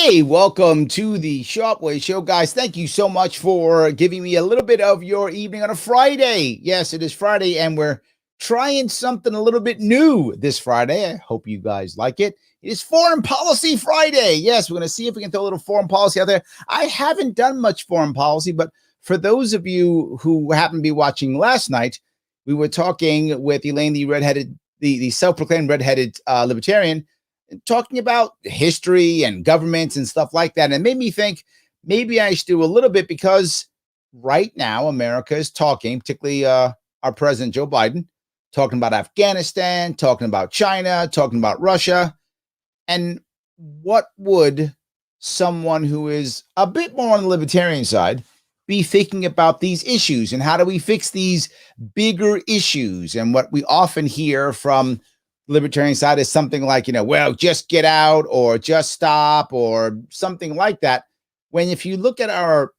Hey, welcome to the Sharpe Way Show, guys. Thank you so much for giving me a little bit of your evening on a Friday. Yes, it is Friday, and we're trying something a little bit new this Friday. I hope you guys like it. It is Foreign Policy Friday. Yes, we're going to see if we can throw a little foreign policy out there. I haven't done much foreign policy, but for those of you who happened to be watching last night, we were talking with Elaine, the self-proclaimed redheaded libertarian, talking about history and governments and stuff like that. And it made me think maybe I should do a little bit, because right now America is talking, particularly our president, Joe Biden, talking about Afghanistan, talking about China, talking about Russia. And what would someone who is a bit more on the libertarian side be thinking about these issues, and how do we fix these bigger issues? And what we often hear from libertarian side is something like, well, just get out or just stop or something like that. When if you look at our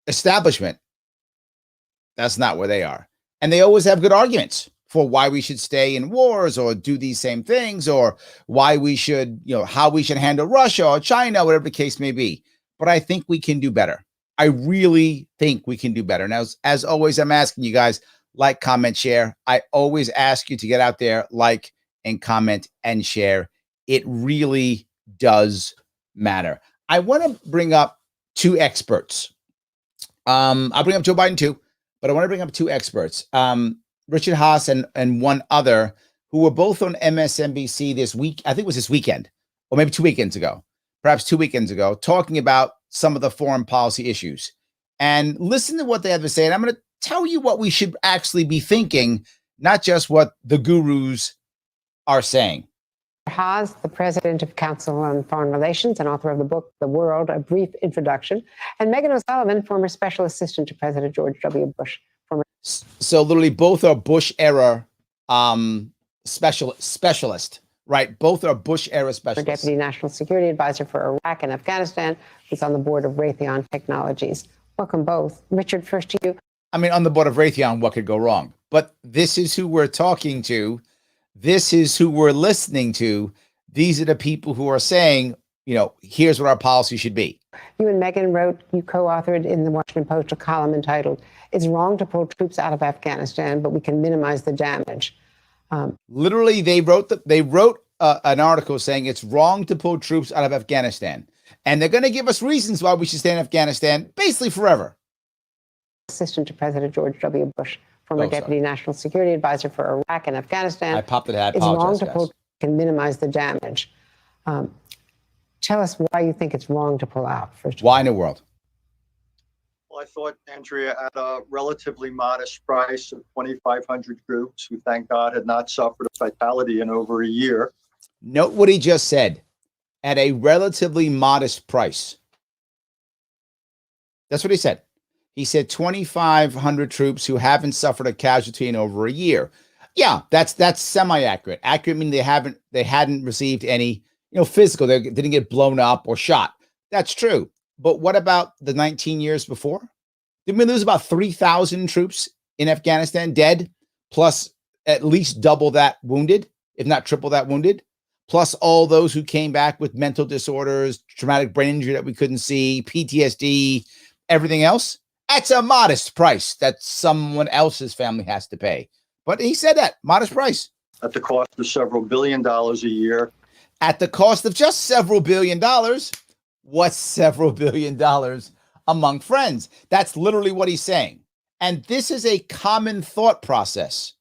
establishment, that's not where they are. And they always have good arguments for why we should stay in wars or do these same things, or why we should, how we should handle Russia or China, whatever the case may be. But I think we can do better. I really think we can do better. Now, as always, I'm asking you guys, like, comment, share. I always ask you to get out there, like, and comment and share. It really does matter. I want to bring up two experts. I'll bring up Joe Biden too, but I want to bring up two experts. Richard Haas and one other, who were both on MSNBC this week. I think it was this weekend, or maybe 2 weekends ago, perhaps 2 weekends ago, talking about some of the foreign policy issues. And listen to what they have to say. And I'm going to tell you what we should actually be thinking, not just what the gurus are saying. Haas, the president of Council on Foreign Relations and author of the book, The World, A Brief Introduction, and Megan O'Sullivan, former special assistant to President George W. Bush. So literally both are Bush era specialist, right? Both are Bush era specialists. Deputy National Security Advisor for Iraq and Afghanistan, who's on the board of Raytheon Technologies. Welcome both. Richard, first to you. I mean, on the board of Raytheon, what could go wrong? But this is who we're talking to. This is who we're listening to. These are the people who are saying, here's what our policy should be. You and Megan you co-authored in the Washington Post a column entitled, "It's Wrong to Pull Troops Out of Afghanistan, but We Can Minimize the Damage." Literally, they wrote an article saying it's wrong to pull troops out of Afghanistan. And they're going to give us reasons why we should stay in Afghanistan basically forever. Assistant to President George W. Bush, former Deputy National Security Advisor for Iraq and Afghanistan. I popped it. I apologize, It's wrong to guys. pull and minimize the damage. Tell us why you think it's wrong to pull out. First, why in the world? Well, I thought, Andrea, at a relatively modest price of 2,500 troops, who, thank God, had not suffered a fatality in over a year. Note what he just said. At a relatively modest price. That's what he said. He said 2,500 troops who haven't suffered a casualty in over a year. Yeah, that's semi-accurate. Accurate meaning they hadn't received any, physical. They didn't get blown up or shot. That's true. But what about the 19 years before? Didn't we lose about 3,000 troops in Afghanistan dead, plus at least double that wounded, if not triple that wounded, plus all those who came back with mental disorders, traumatic brain injury that we couldn't see, PTSD, everything else? That's a modest price that someone else's family has to pay. But he said that, modest price. At the cost of several $1 billion a year. At the cost of just several $1 billion. What's several $1 billion among friends? That's literally what he's saying. And this is a common thought process.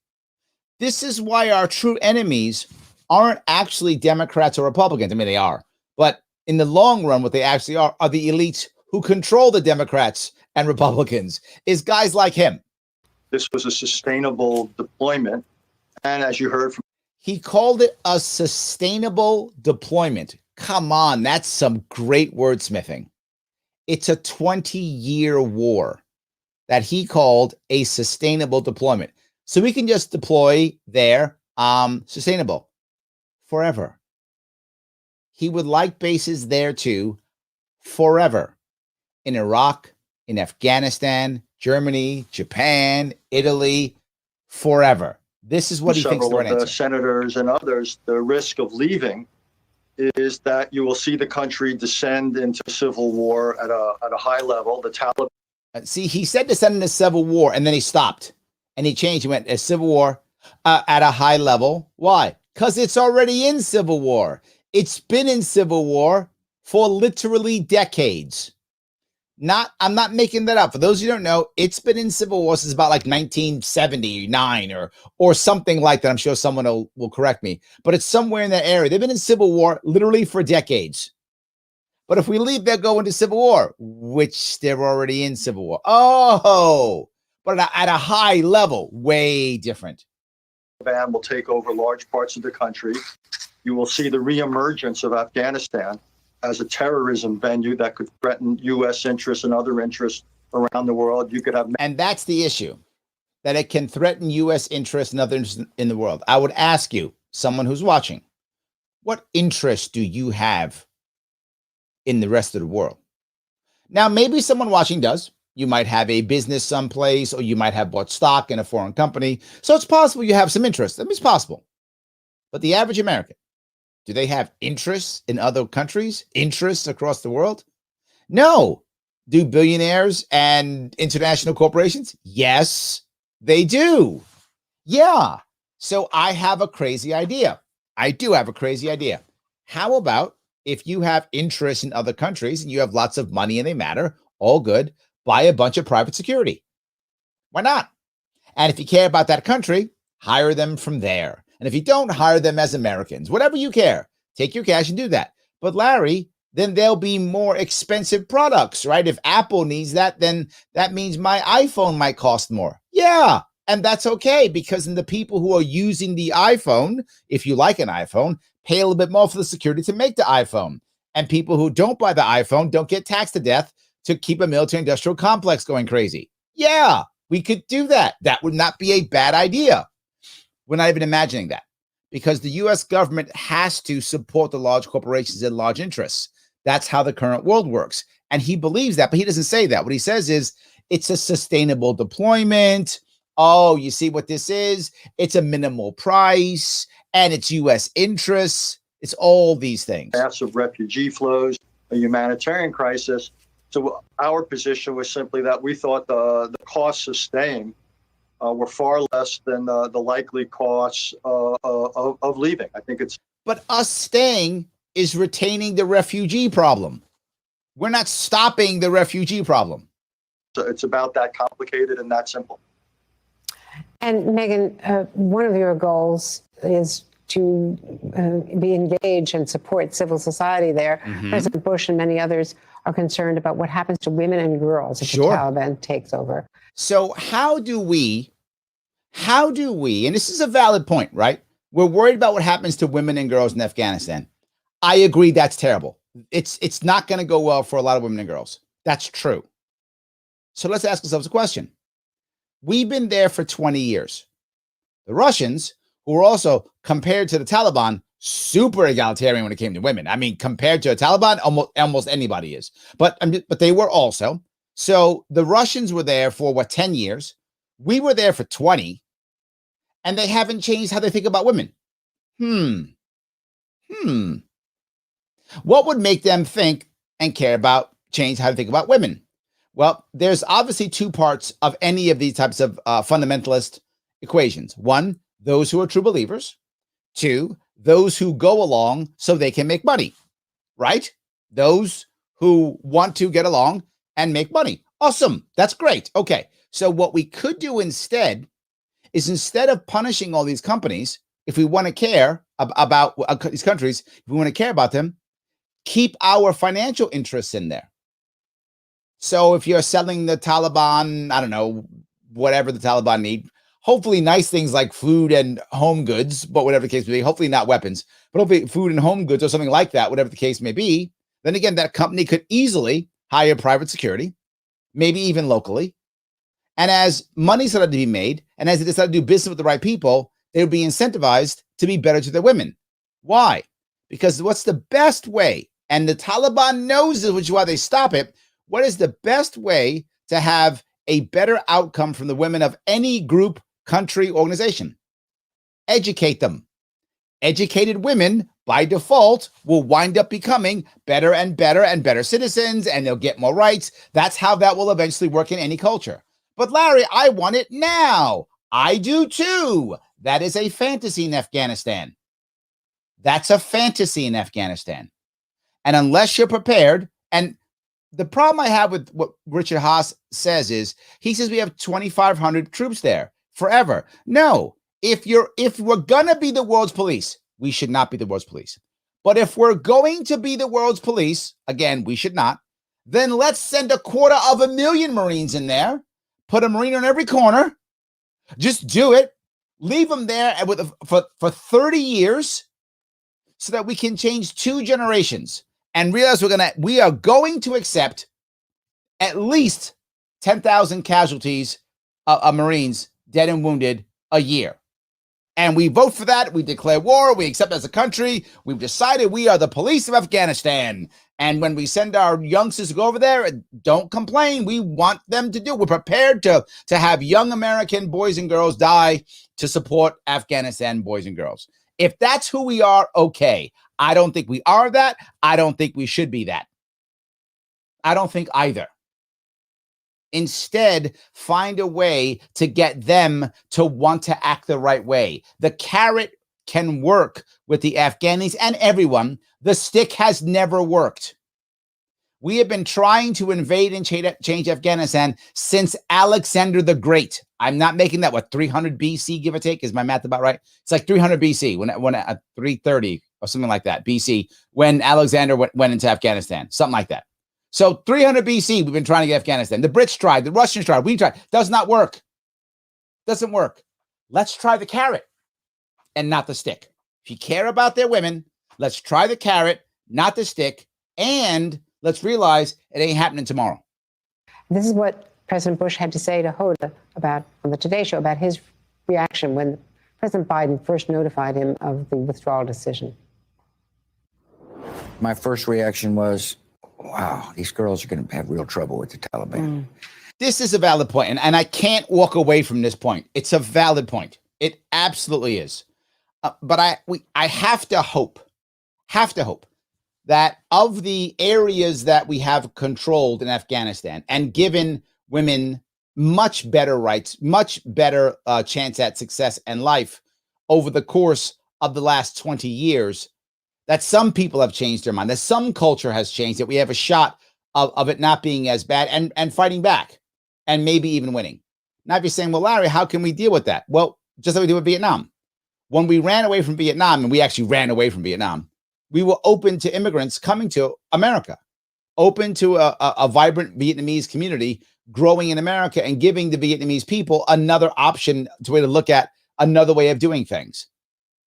This is why our true enemies aren't actually Democrats or Republicans. I mean, they are. But in the long run, what they actually are the elites who control the Democrats and Republicans, is guys like him. This was a sustainable deployment. And as you heard from, he called it a sustainable deployment. Come on, that's some great wordsmithing. It's a 20-year war that he called a sustainable deployment. So we can just deploy there, sustainable, forever. He would like bases there too, forever. In Iraq, in Afghanistan, Germany, Japan, Italy, forever. This is what he thinks the right answer. Senators and others, the risk of leaving is that you will see the country descend into civil war at a high level. The Taliban. See, he said descend into civil war, and then he stopped, and he changed. He went a civil war at a high level. Why? Because it's already in civil war. It's been in civil war for literally decades. I'm not making that up. For those who don't know, it's been in civil war since about like 1979 or something like that. I'm sure someone will correct me, but it's somewhere in that area. They've been in civil war literally for decades. But if we leave, they'll go into civil war, which they're already in civil war. Oh, but at a high level, way different. Taliban will take over large parts of the country. You will see the reemergence of Afghanistan as a terrorism venue that could threaten U.S. interests and other interests around the world. You could have, and that's the issue, that it can threaten U.S. interests and other interests in the world. I would ask you, someone who's watching, what interest do you have in the rest of the world? Now, maybe someone watching does. You might have a business someplace, or you might have bought stock in a foreign company. So it's possible you have some interest. I mean, it's possible. But the average American, do they have interests in other countries, interests across the world? No. Do billionaires and international corporations? Yes, they do. Yeah. So I have a crazy idea. I do have a crazy idea. How about if you have interests in other countries and you have lots of money and they matter, all good, buy a bunch of private security. Why not? And if you care about that country, hire them from there. And if you don't, hire them as Americans, whatever you care, take your cash and do that. But Larry, then there'll be more expensive products, right? If Apple needs that, then that means my iPhone might cost more. Yeah. And that's okay, because then the people who are using the iPhone, if you like an iPhone, pay a little bit more for the security to make the iPhone. And people who don't buy the iPhone don't get taxed to death to keep a military industrial complex going crazy. Yeah, we could do that. That would not be a bad idea. We're not even imagining that, because the U.S. government has to support the large corporations and large interests. That's how the current world works. And he believes that, but he doesn't say that. What he says is it's a sustainable deployment. Oh, you see what this is? It's a minimal price, and it's U.S. interests. It's all these things. Massive refugee flows, a humanitarian crisis. So our position was simply that we thought the costs of staying were far less than the likely costs of leaving. I think it's. But us staying is retaining the refugee problem. We're not stopping the refugee problem. It's about that complicated and that simple. And Megyn, one of your goals is to be engaged and support civil society there. Mm-hmm. President Bush and many others are concerned about what happens to women and girls if the Taliban takes over. So how do we, and this is a valid point, right? We're worried about what happens to women and girls in Afghanistan. I agree, that's terrible. It's not going to go well for a lot of women and girls. That's true. So let's ask ourselves a question. We've been there for 20 years. The Russians, who were also, compared to the Taliban, super egalitarian when it came to women. I mean, compared to the Taliban, almost anybody is. But they were also. So the Russians were there for, 10 years? We were there for 20. And they haven't changed how they think about women. What would make them think and care about, change how they think about women? Well, there's obviously two parts of any of these types of fundamentalist equations. One, those who are true believers. Two, those who go along so they can make money, right? Those who want to get along and make money. Awesome. That's great. Okay. So what we could do instead is, instead of punishing all these companies, if we want to care about these countries, if we want to care about them, keep our financial interests in there. So if you're selling the Taliban, I don't know, whatever the Taliban need, hopefully nice things like food and home goods, but whatever the case may be, hopefully not weapons, but hopefully food and home goods or something like that, whatever the case may be, then again, that company could easily hire private security, maybe even locally. And as money started to be made, and as they decided to do business with the right people, they would be incentivized to be better to their women. Why? Because what's the best way? And the Taliban knows this, which is why they stop it. What is the best way to have a better outcome from the women of any group, country, organization? Educate them. Educated women by default, will wind up becoming better and better and better citizens, and they'll get more rights. That's how that will eventually work in any culture. But Larry, I want it now. I do too. That is a fantasy in Afghanistan. That's a fantasy in Afghanistan. And unless you're prepared, and the problem I have with what Richard Haas says is, he says we have 2,500 troops there forever. No, if we're gonna be the world's police, we should not be the world's police. But if we're going to be the world's police, again, we should not, then let's send 250,000 Marines in there, put a Marine on every corner, just do it, leave them there for 30 years so that we can change 2 generations and realize we are going to accept at least 10,000 casualties of Marines dead and wounded a year. And we vote for that. We declare war. We accept as a country. We've decided we are the police of Afghanistan. And when we send our youngsters to go over there, don't complain. We want them to do. We're prepared to have young American boys and girls die to support Afghanistan boys and girls. If that's who we are, okay. I don't think we are that. I don't think we should be that. I don't think either. Instead, find a way to get them to want to act the right way. The carrot can work with the Afghanis and everyone. The stick has never worked. We have been trying to invade and change Afghanistan since Alexander the Great. I'm not making that, 300 BC, give or take? Is my math about right? It's like 300 BC, when 330 or something like that, BC, when Alexander went into Afghanistan, something like that. So 300 BC, we've been trying to get Afghanistan. The Brits tried, the Russians tried, we tried. Does not work. Doesn't work. Let's try the carrot and not the stick. If you care about their women, let's try the carrot, not the stick, and let's realize it ain't happening tomorrow. This is what President Bush had to say to Hoda about on the Today Show about his reaction when President Biden first notified him of the withdrawal decision. My first reaction was, wow, these girls are going to have real trouble with the Taliban. This is a valid point, and I can't walk away from this point. It's a valid point. It absolutely is. But I have to hope that of the areas that we have controlled in Afghanistan and given women much better rights, much better chance at success and life over the course of the last 20 years, that some people have changed their mind, that some culture has changed, that we have a shot of it not being as bad and fighting back and maybe even winning. Now, if you're saying, well, Larry, how can we deal with that? Well, just like we did with Vietnam. When we ran away from Vietnam, and we actually ran away from Vietnam, we were open to immigrants coming to America, open to a vibrant Vietnamese community growing in America and giving the Vietnamese people another option to look at another way of doing things.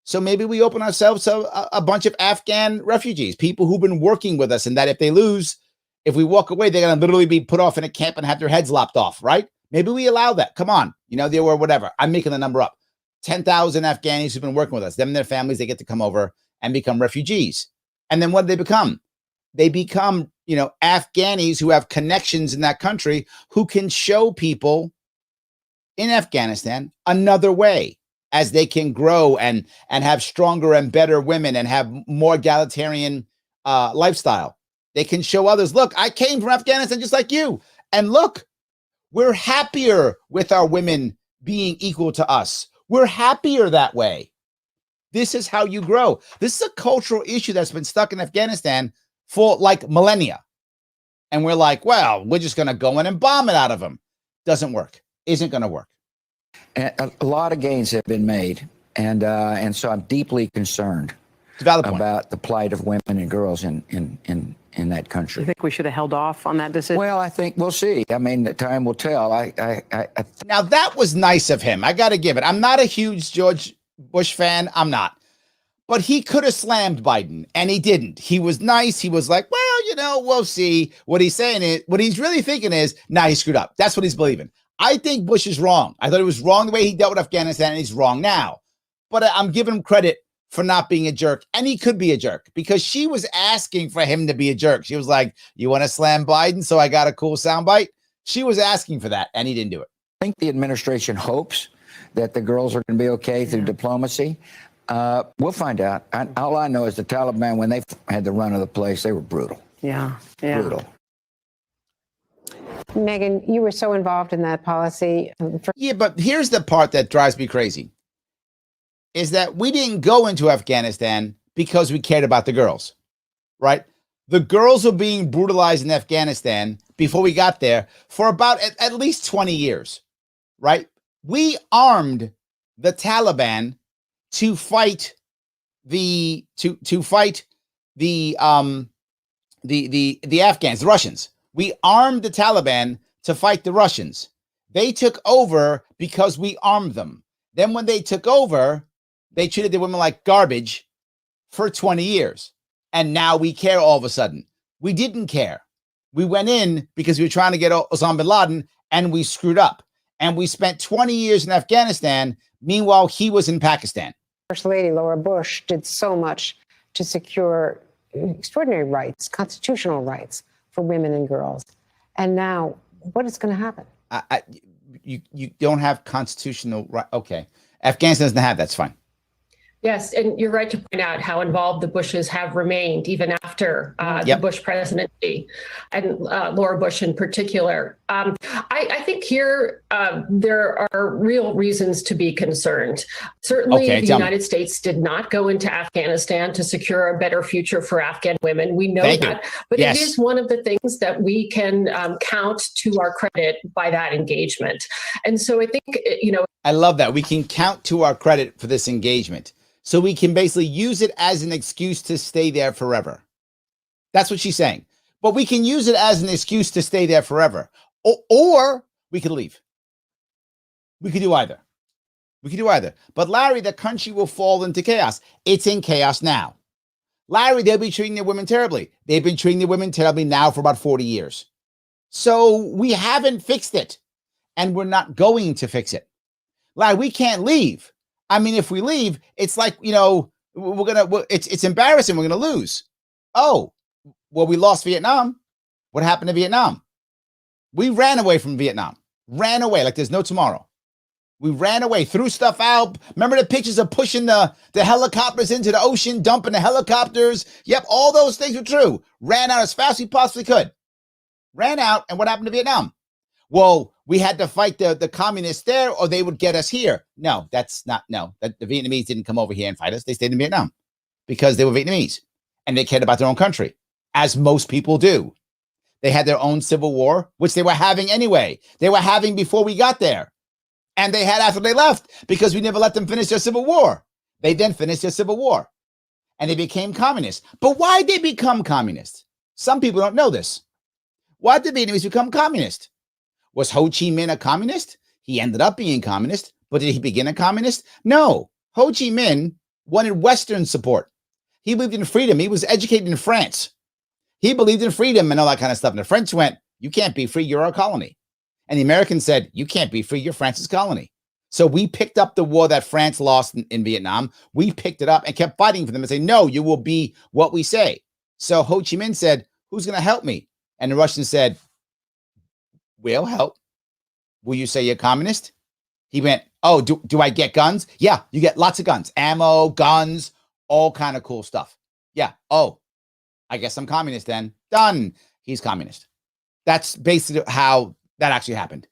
So maybe we open ourselves to a bunch of Afghan refugees, people who've been working with us, and that if they lose, if we walk away, they're going to literally be put off in a camp and have their heads lopped off, right? Maybe we allow that. Come on. There were whatever. I'm making the number up. 10,000 Afghanis who've been working with us. Them and their families, they get to come over and become refugees. And then what do they become? They become, Afghanis who have connections in that country who can show people in Afghanistan another way, as they can grow and have stronger and better women and have more egalitarian lifestyle. They can show others, look, I came from Afghanistan just like you. And look, we're happier with our women being equal to us. We're happier that way. This is how you grow. This is a cultural issue that's been stuck in Afghanistan for like millennia. And we're like, well, we're just going to go in and bomb it out of them. Doesn't work. Isn't going to work. And a lot of gains have been made. And so I'm deeply concerned about the plight of women and girls in that country. You think we should have held off on that decision? Well, I think we'll see. I mean, the time will tell. Now, that was nice of him. I got to give it. I'm not a huge George Bush fan. I'm not. But he could have slammed Biden, and he didn't. He was nice. He was like, well, we'll see. What he's saying is, what he's really thinking is, he screwed up. That's what he's believing. I think Bush is wrong. I thought it was wrong the way he dealt with Afghanistan, and he's wrong now. But I'm giving him credit for not being a jerk, and he could be a jerk because she was asking for him to be a jerk. She was like, you want to slam Biden, so I got a cool soundbite? She was asking for that, and he didn't do it. I think the administration hopes that the girls are going to be okay through diplomacy. We'll find out. All I know is the Taliban, when they had the run of the place, they were brutal. Yeah. Brutal. Megan, you were so involved in that policy. Yeah, but here's the part that drives me crazy, is that we didn't go into Afghanistan because we cared about the girls, right? The girls were being brutalized in Afghanistan before we got there for about at least 20 years, right? We armed the Taliban to fight the Afghans, the Russians. We armed the Taliban to fight the Russians. They took over because we armed them. Then when they took over, they treated the women like garbage for 20 years. And now we care all of a sudden. We didn't care. We went in because we were trying to get Osama bin Laden, and we screwed up. And we spent 20 years in Afghanistan. Meanwhile, he was in Pakistan. First Lady Laura Bush did so much to secure extraordinary rights, constitutional rights for women and girls. And now, what is going to happen? You don't have constitutional right. Okay. Afghanistan doesn't have, that's fine. Yes, and you're right to point out how involved the Bushes have remained even after the Bush presidency, and Laura Bush in particular. I think here there are real reasons to be concerned. Certainly, the United States did not go into Afghanistan to secure a better future for Afghan women. We know that. But it is one of the things that we can count to our credit by that engagement. And so I think, I love that. We can count to our credit for this engagement. So we can basically use it as an excuse to stay there forever. That's what she's saying. But we can use it as an excuse to stay there forever. Or we could leave. We could do either. But Larry, the country will fall into chaos. It's in chaos now. Larry, they'll be treating their women terribly. They've been treating their women terribly now for about 40 years. So we haven't fixed it. And we're not going to fix it. Larry, we can't leave. I mean, if we leave, it's like, it's embarrassing. We're going to lose. Oh, well, we lost Vietnam. What happened to Vietnam? We ran away from Vietnam. Ran away like there's no tomorrow. We ran away, threw stuff out. Remember the pictures of pushing the helicopters into the ocean, dumping the helicopters? Yep, all those things were true. Ran out as fast as we possibly could. Ran out, and what happened to Vietnam? Well, we had to fight the communists there, or they would get us here. No, that's not, no. The Vietnamese didn't come over here and fight us. They stayed in Vietnam because they were Vietnamese and they cared about their own country, as most people do. They had their own civil war, which they were having anyway. They were having before we got there. And they had after they left because we never let them finish their civil war. They then finished their civil war and they became communists. But why did they become communists? Some people don't know this. Why did the Vietnamese become communist? Was Ho Chi Minh a communist? He ended up being communist, but did he begin a communist? No. Ho Chi Minh wanted Western support. He believed in freedom. He was educated in France. He believed in freedom and all that kind of stuff. And the French went, you can't be free, you're our colony. And the Americans said, you can't be free, you're France's colony. So we picked up the war that France lost in Vietnam. We picked it up and kept fighting for them and saying, no, you will be what we say. So Ho Chi Minh said, who's going to help me? And the Russians said, we'll help. Will you say you're communist? He went, oh, do I get guns? Yeah, you get lots of guns, ammo, guns, all kind of cool stuff. Yeah. Oh, I guess I'm communist then. Done. He's communist. That's basically how that actually happened.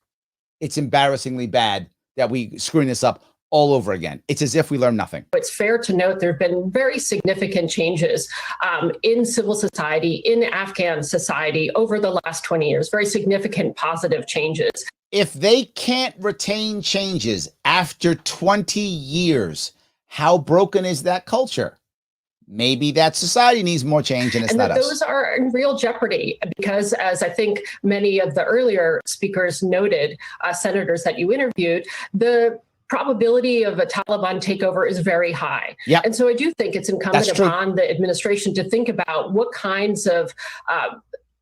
It's embarrassingly bad that we screwing this up all over again. It's as if we learned nothing. It's fair to note there have been very significant changes in civil society, in Afghan society over the last 20 years, very significant positive changes. If they can't retain changes after 20 years, how broken is that culture? Maybe that society needs more change and it's not us. Those are in real jeopardy because, as I think many of the earlier speakers noted, senators that you interviewed, the probability of a Taliban takeover is very high. Yep. And so I do think it's incumbent upon the administration to think about what kinds of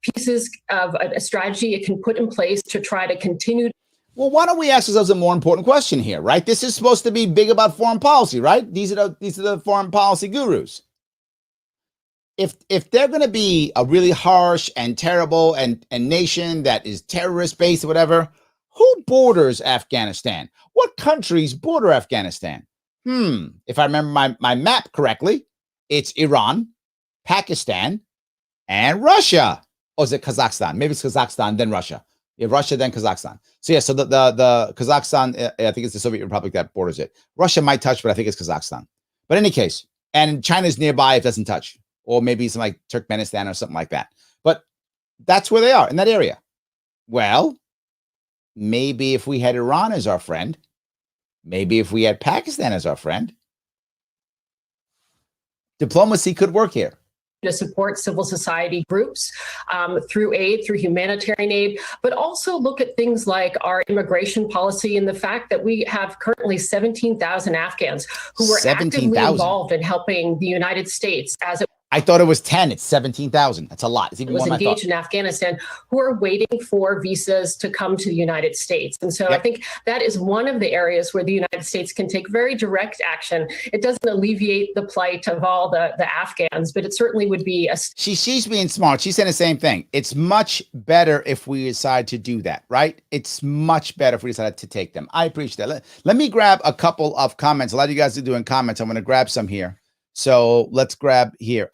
pieces of a strategy it can put in place to try to continue. Well, why don't we ask ourselves a more important question here, right? This is supposed to be big about foreign policy, right? These are the foreign policy gurus. If they're going to be a really harsh and terrible and nation that is terrorist based or whatever, who borders Afghanistan? What countries border Afghanistan? If I remember my map correctly, it's Iran, Pakistan, and Russia. Or is it Kazakhstan? Maybe it's Kazakhstan, then Russia. Yeah, Russia, then Kazakhstan. So yeah, so the Kazakhstan, I think it's the Soviet Republic that borders it. Russia might touch, but I think it's Kazakhstan. But in any case, and China's nearby, it doesn't touch. Or maybe some like Turkmenistan or something like that. But that's where they are, in that area. Well, maybe if we had Iran as our friend, maybe if we had Pakistan as our friend, diplomacy could work here. To support civil society groups through aid, through humanitarian aid, but also look at things like our immigration policy and the fact that we have currently 17,000 Afghans who were actively involved in helping the United States as it I thought it was 10. It's 17,000. That's a lot. It's even was more than I thought. engaged in Afghanistan, who are waiting for visas to come to the United States. And so I think that is one of the areas where the United States can take very direct action. It doesn't alleviate the plight of all the Afghans, but it certainly would be a... She's being smart. She's saying the same thing. It's much better if we decide to do that, right? It's much better if we decide to take them. I appreciate that. Let me grab a couple of comments. A lot of you guys are doing comments. I'm going to grab some here. So let's grab here.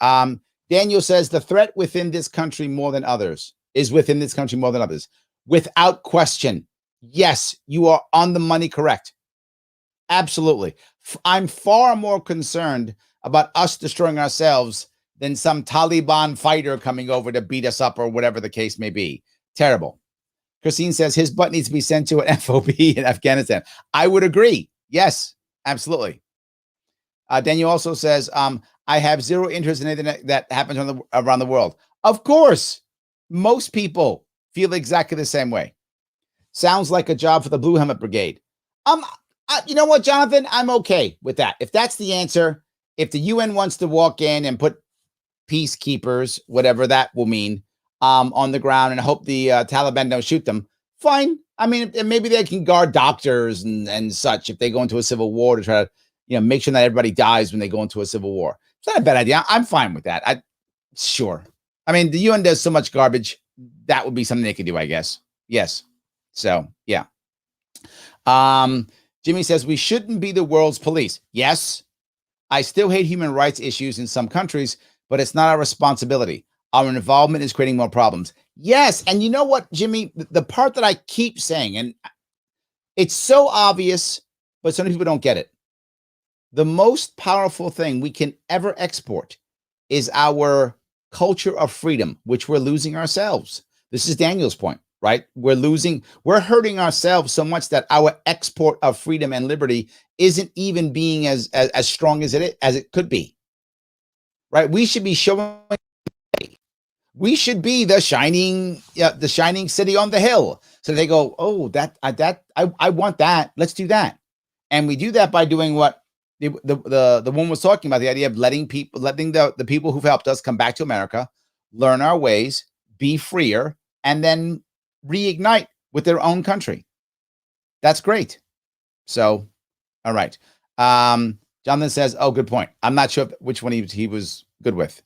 Daniel says the threat within this country more than others is within this country more than others. Without question. Yes, you are on the money correct. Absolutely. I'm far more concerned about us destroying ourselves than some Taliban fighter coming over to beat us up or whatever the case may be. Terrible. Christine says his butt needs to be sent to an FOB in Afghanistan. I would agree. Yes, absolutely. Daniel also says, I have zero interest in anything that happens around the world. Of course, most people feel exactly the same way. Sounds like a job for the Blue Helmet Brigade. You know what, Jonathan? I'm okay with that. If that's the answer, if the UN wants to walk in and put peacekeepers, whatever that will mean, on the ground and hope the Taliban don't shoot them, fine. I mean, maybe they can guard doctors and such if they go into a civil war to try to make sure that everybody dies when they go into a civil war. It's not a bad idea. I'm fine with that. Sure. I mean, the UN does so much garbage. That would be something they could do, I guess. Yes. So, yeah. Jimmy says we shouldn't be the world's police. Yes. I still hate human rights issues in some countries, but it's not our responsibility. Our involvement is creating more problems. Yes. And you know what, Jimmy? The part that I keep saying, and it's so obvious, but some people don't get it. The most powerful thing we can ever export is our culture of freedom, which we're losing ourselves. This is Daniel's point, right? We're hurting ourselves so much that our export of freedom and liberty isn't even being as strong as it could be, right? We should be showing, we should be the shining city on the hill. So they go, oh, I want that. Let's do that. And we do that by doing what the one was talking about, the idea of letting the people who've helped us come back to America, learn our ways, be freer, and then reignite with their own country. That's great. So, all right. Jonathan says, oh, good point. I'm not sure which one he was good with.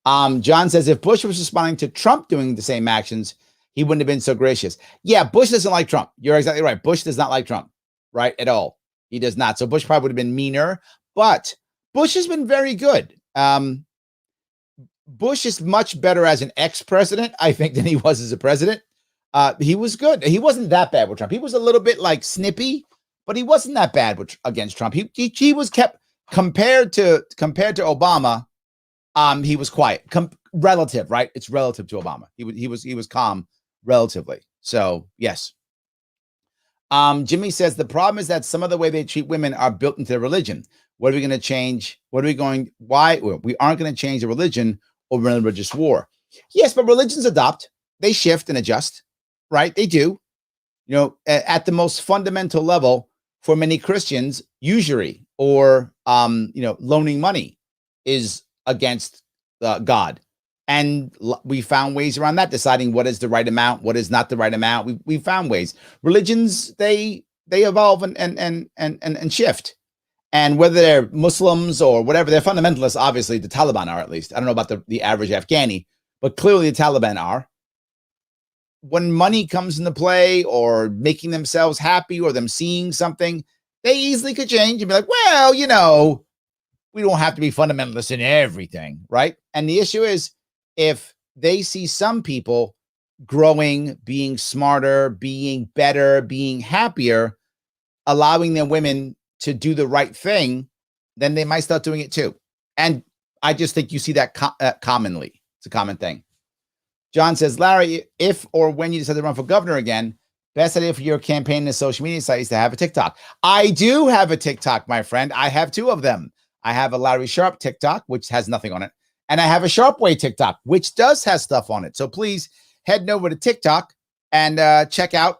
John says, if Bush was responding to Trump doing the same actions, he wouldn't have been so gracious. Yeah, Bush doesn't like Trump. You're exactly right. Bush does not like Trump, right? At all. He does not. So Bush probably would have been meaner, but Bush has been very good. Bush is much better as an ex-president, I think, than he was as a president. He was good. He wasn't that bad with Trump. He was a little bit like snippy, but he wasn't that bad against Trump. He was kept compared to Obama. He was quiet, relative, right? It's relative to Obama. He was calm relatively. So yes. Jimmy says the problem is that some of the way they treat women are built into their religion. What are we going to change? We aren't going to change the religion over a religious war. Yes, but religions adopt. They shift and adjust, right? They do. At the most fundamental level, for many Christians, usury or loaning money is against God. And we found ways around that, deciding what is the right amount, what is not the right amount. We found ways. Religions, they evolve and shift. And whether they're Muslims or whatever, they're fundamentalists. Obviously, the Taliban are, at least. I don't know about the average Afghani, but clearly the Taliban are. When money comes into play or making themselves happy or them seeing something, They easily could change and be like, well, you know, we don't have to be fundamentalists in everything, right? And the issue is if they see some people growing, being smarter, being better, being happier, allowing their women to do the right thing, then they might start doing it too. And I just think you see that commonly. It's a common thing. John says, Larry, if or when you decide to run for governor again, best idea for your campaign in the social media site is to have a TikTok. I do have a TikTok, my friend. I have two of them. I have a Larry Sharpe TikTok, which has nothing on it. And I have a Sharpe Way TikTok, which does have stuff on it. So please head over to TikTok and check out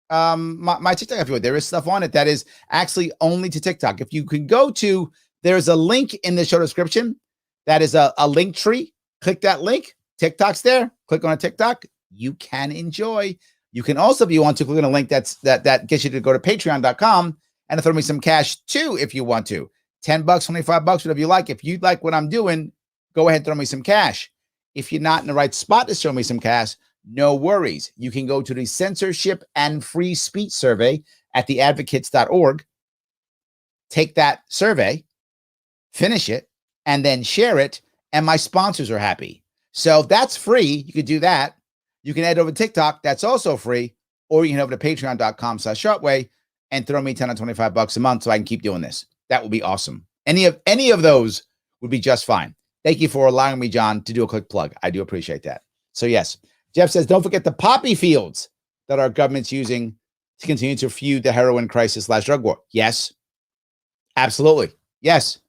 my TikTok if you would. There is stuff on it that is actually only to TikTok. If you can go to, there's a link in the show description. That is a link tree. Click that link. TikTok's there. Click on a TikTok. You can enjoy. You can also, if you want to, click on a link that gets you to go to patreon.com and throw me some cash too if you want to. $10, $25, whatever you like. If you like what I'm doing, go ahead and throw me some cash. If you're not in the right spot to show me some cash, no worries. You can go to the censorship and free speech survey at theadvocates.org. Take that survey, finish it, and then share it, and my sponsors are happy. So that's free. You could do that. You can head over to TikTok. That's also free. Or you can head over to patreon.com/Sharpeway and throw me $10 or $25 a month so I can keep doing this. That would be awesome. Any of those would be just fine. Thank you for allowing me, John, to do a quick plug. I do appreciate that. So yes, Jeff says, don't forget the poppy fields that our government's using to continue to feud the heroin crisis / drug war. Yes, absolutely. Yes,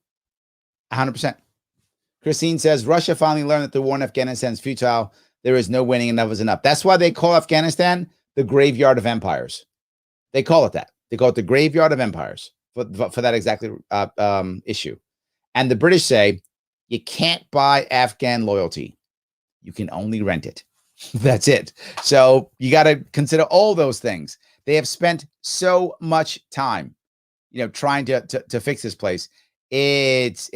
100%. Christine says, Russia finally learned that the war in Afghanistan is futile. There is no winning. Enough is enough. That's why they call Afghanistan the graveyard of empires. They call it that. They call it the graveyard of empires for that exactly issue. And the British say, you can't buy Afghan loyalty. You can only rent it. That's it. So you got to consider all those things. They have spent so much time, trying to fix this place. It's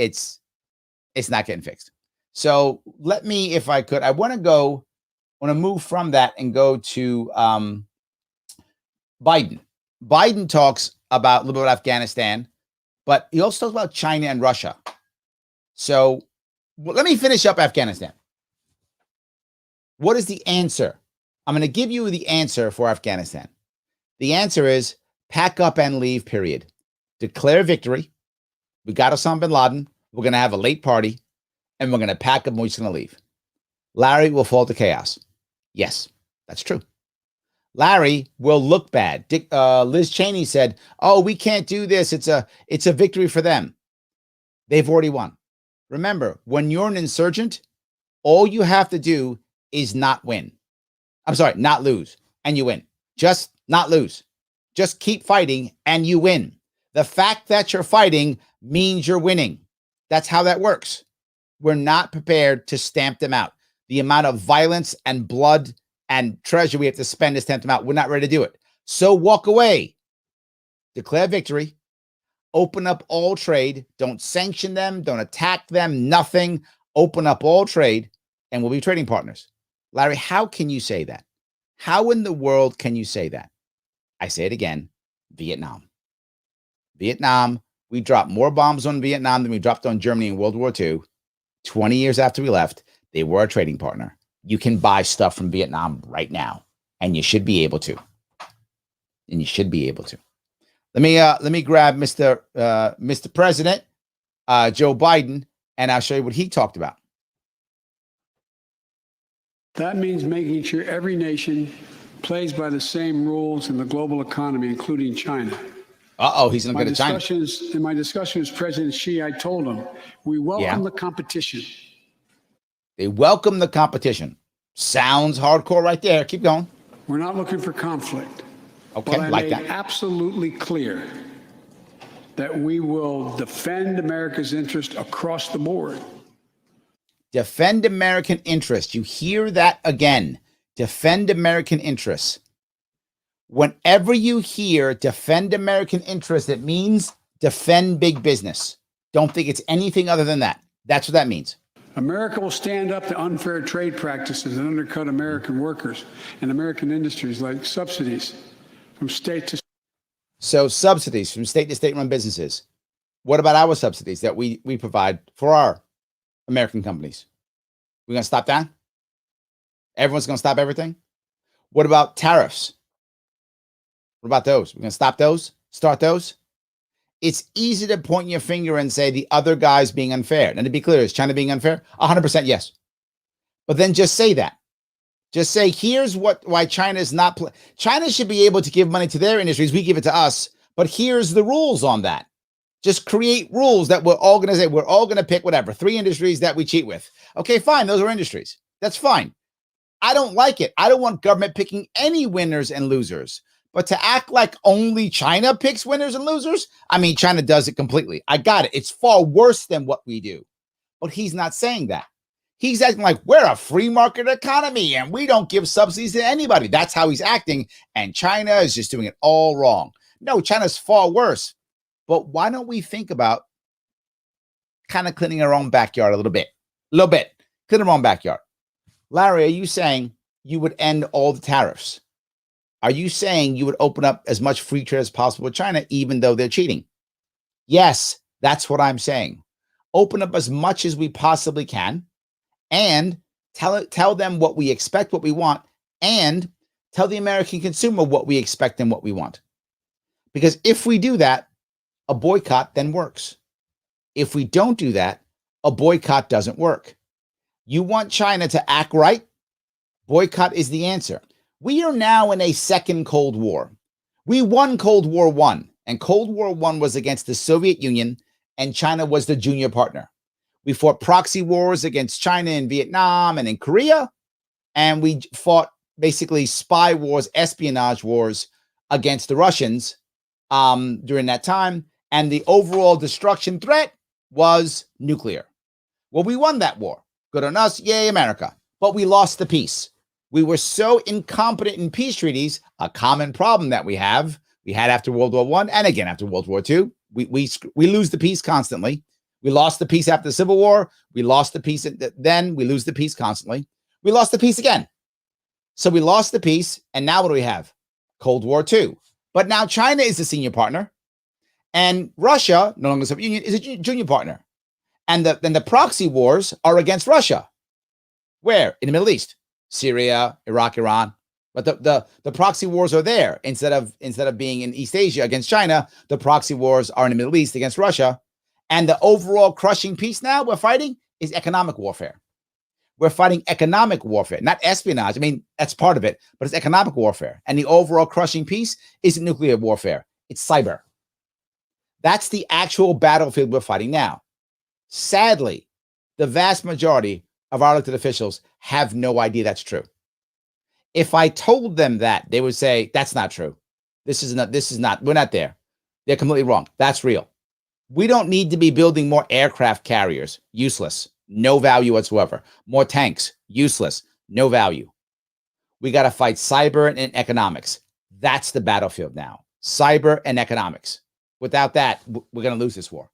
not getting fixed. So let me, if I could, I want to move from that and go to Biden. Biden talks about a little bit about Afghanistan, but he also talks about China and Russia. So let me finish up Afghanistan. What is the answer? I'm going to give you the answer for Afghanistan. The answer is pack up and leave, period. Declare victory. We got Osama bin Laden. We're going to have a late party, and we're going to pack up and we're just going to leave. Larry will fall to chaos. Yes, that's true. Larry will look bad. Liz Cheney said, oh, we can't do this. It's a victory for them. They've already won. Remember, when you're an insurgent, all you have to do is not win. Not lose, and you win. Just not lose. Just keep fighting, and you win. The fact that you're fighting means you're winning. That's how that works. We're not prepared to stamp them out. The amount of violence and blood and treasure we have to spend to stamp them out, we're not ready to do it. So walk away. Declare victory. Open up all trade. Don't sanction them. Don't attack them. Nothing. Open up all trade, and we'll be trading partners. Larry, how can you say that? How in the world can you say that? I say it again, Vietnam. Vietnam, we dropped more bombs on Vietnam than we dropped on Germany in World War II. 20 years after we left, they were a trading partner. You can buy stuff from Vietnam right now, and you should be able to. Let me grab Mr. President, Joe Biden, and I'll show you what he talked about. That means making sure every nation plays by the same rules in the global economy, including China. He's going to go to China. In my discussion with President Xi, I told him, we welcome the competition. They welcome the competition. Sounds hardcore right there. Keep going. We're not looking for conflict. Okay, but I like made that. Absolutely clear that we will defend America's interest across the board. Defend American interests. You hear that again. Defend American interests. Whenever you hear defend American interests, it means defend big business. Don't think it's anything other than that. That's what that means. America will stand up to unfair trade practices and undercut American workers and American industries like subsidies from state to So subsidies from state to state-run businesses. What about our subsidies that we provide for our American companies? We're going to stop that? Everyone's going to stop everything? What about tariffs? What about those? We're going to stop those? Start those? It's easy to point your finger and say the other guy's being unfair. And to be clear, is China being unfair? 100% yes. But then just say that. Just say, here's why China is not. China should be able to give money to their industries. We give it to us. But here's the rules on that. Just create rules that we're all going to say, we're all going to pick whatever, 3 industries that we cheat with. Okay, fine. Those are industries. That's fine. I don't like it. I don't want government picking any winners and losers. But to act like only China picks winners and losers, I mean, China does it completely. I got it. It's far worse than what we do. But he's not saying that. He's acting like we're a free market economy and we don't give subsidies to anybody. That's how he's acting. And China is just doing it all wrong. No, China's far worse. But why don't we think about kind of cleaning our own backyard a little bit? Clean our own backyard. Larry, are you saying you would end all the tariffs? Are you saying you would open up as much free trade as possible with China, even though they're cheating? Yes, that's what I'm saying. Open up as much as we possibly can and tell them what we expect, what we want, and tell the American consumer what we expect and what we want. Because if we do that, a boycott then works. If we don't do that, a boycott doesn't work. You want China to act right? Boycott is the answer. We are now in a second Cold War. We won Cold War I, and Cold War I was against the Soviet Union, and China was the junior partner. We fought proxy wars against China in Vietnam and in Korea, and we fought basically spy wars, espionage wars against the Russians during that time, and the overall destruction threat was nuclear. Well, we won that war. Good on us. Yay, America. But we lost the peace. We were so incompetent in peace treaties, a common problem that we had after World War I and again after World War II. We lose the peace constantly. We lost the peace after the Civil War. We lost the peace then. We lose the peace constantly. We lost the peace again. So we lost the peace, and now what do we have? Cold War II. But now China is the senior partner, and Russia, no longer the Soviet Union, is a junior partner. And then the proxy wars are against Russia. Where? In the Middle East. Syria, Iraq, Iran. But the proxy wars are there. Instead of being in East Asia against China, the proxy wars are in the Middle East against Russia. And the overall crushing peace now we're fighting is economic warfare. We're fighting economic warfare, not espionage. I mean, that's part of it, but it's economic warfare. And the overall crushing peace isn't nuclear warfare. It's cyber. That's the actual battlefield we're fighting now. Sadly, the vast majority of our elected officials have no idea that's true. If I told them that, they would say, that's not true. We're not there. They're completely wrong. That's real. We don't need to be building more aircraft carriers. Useless. No value whatsoever. More tanks. Useless. No value. We got to fight cyber and economics. That's the battlefield now. Cyber and economics. Without that, we're going to lose this war.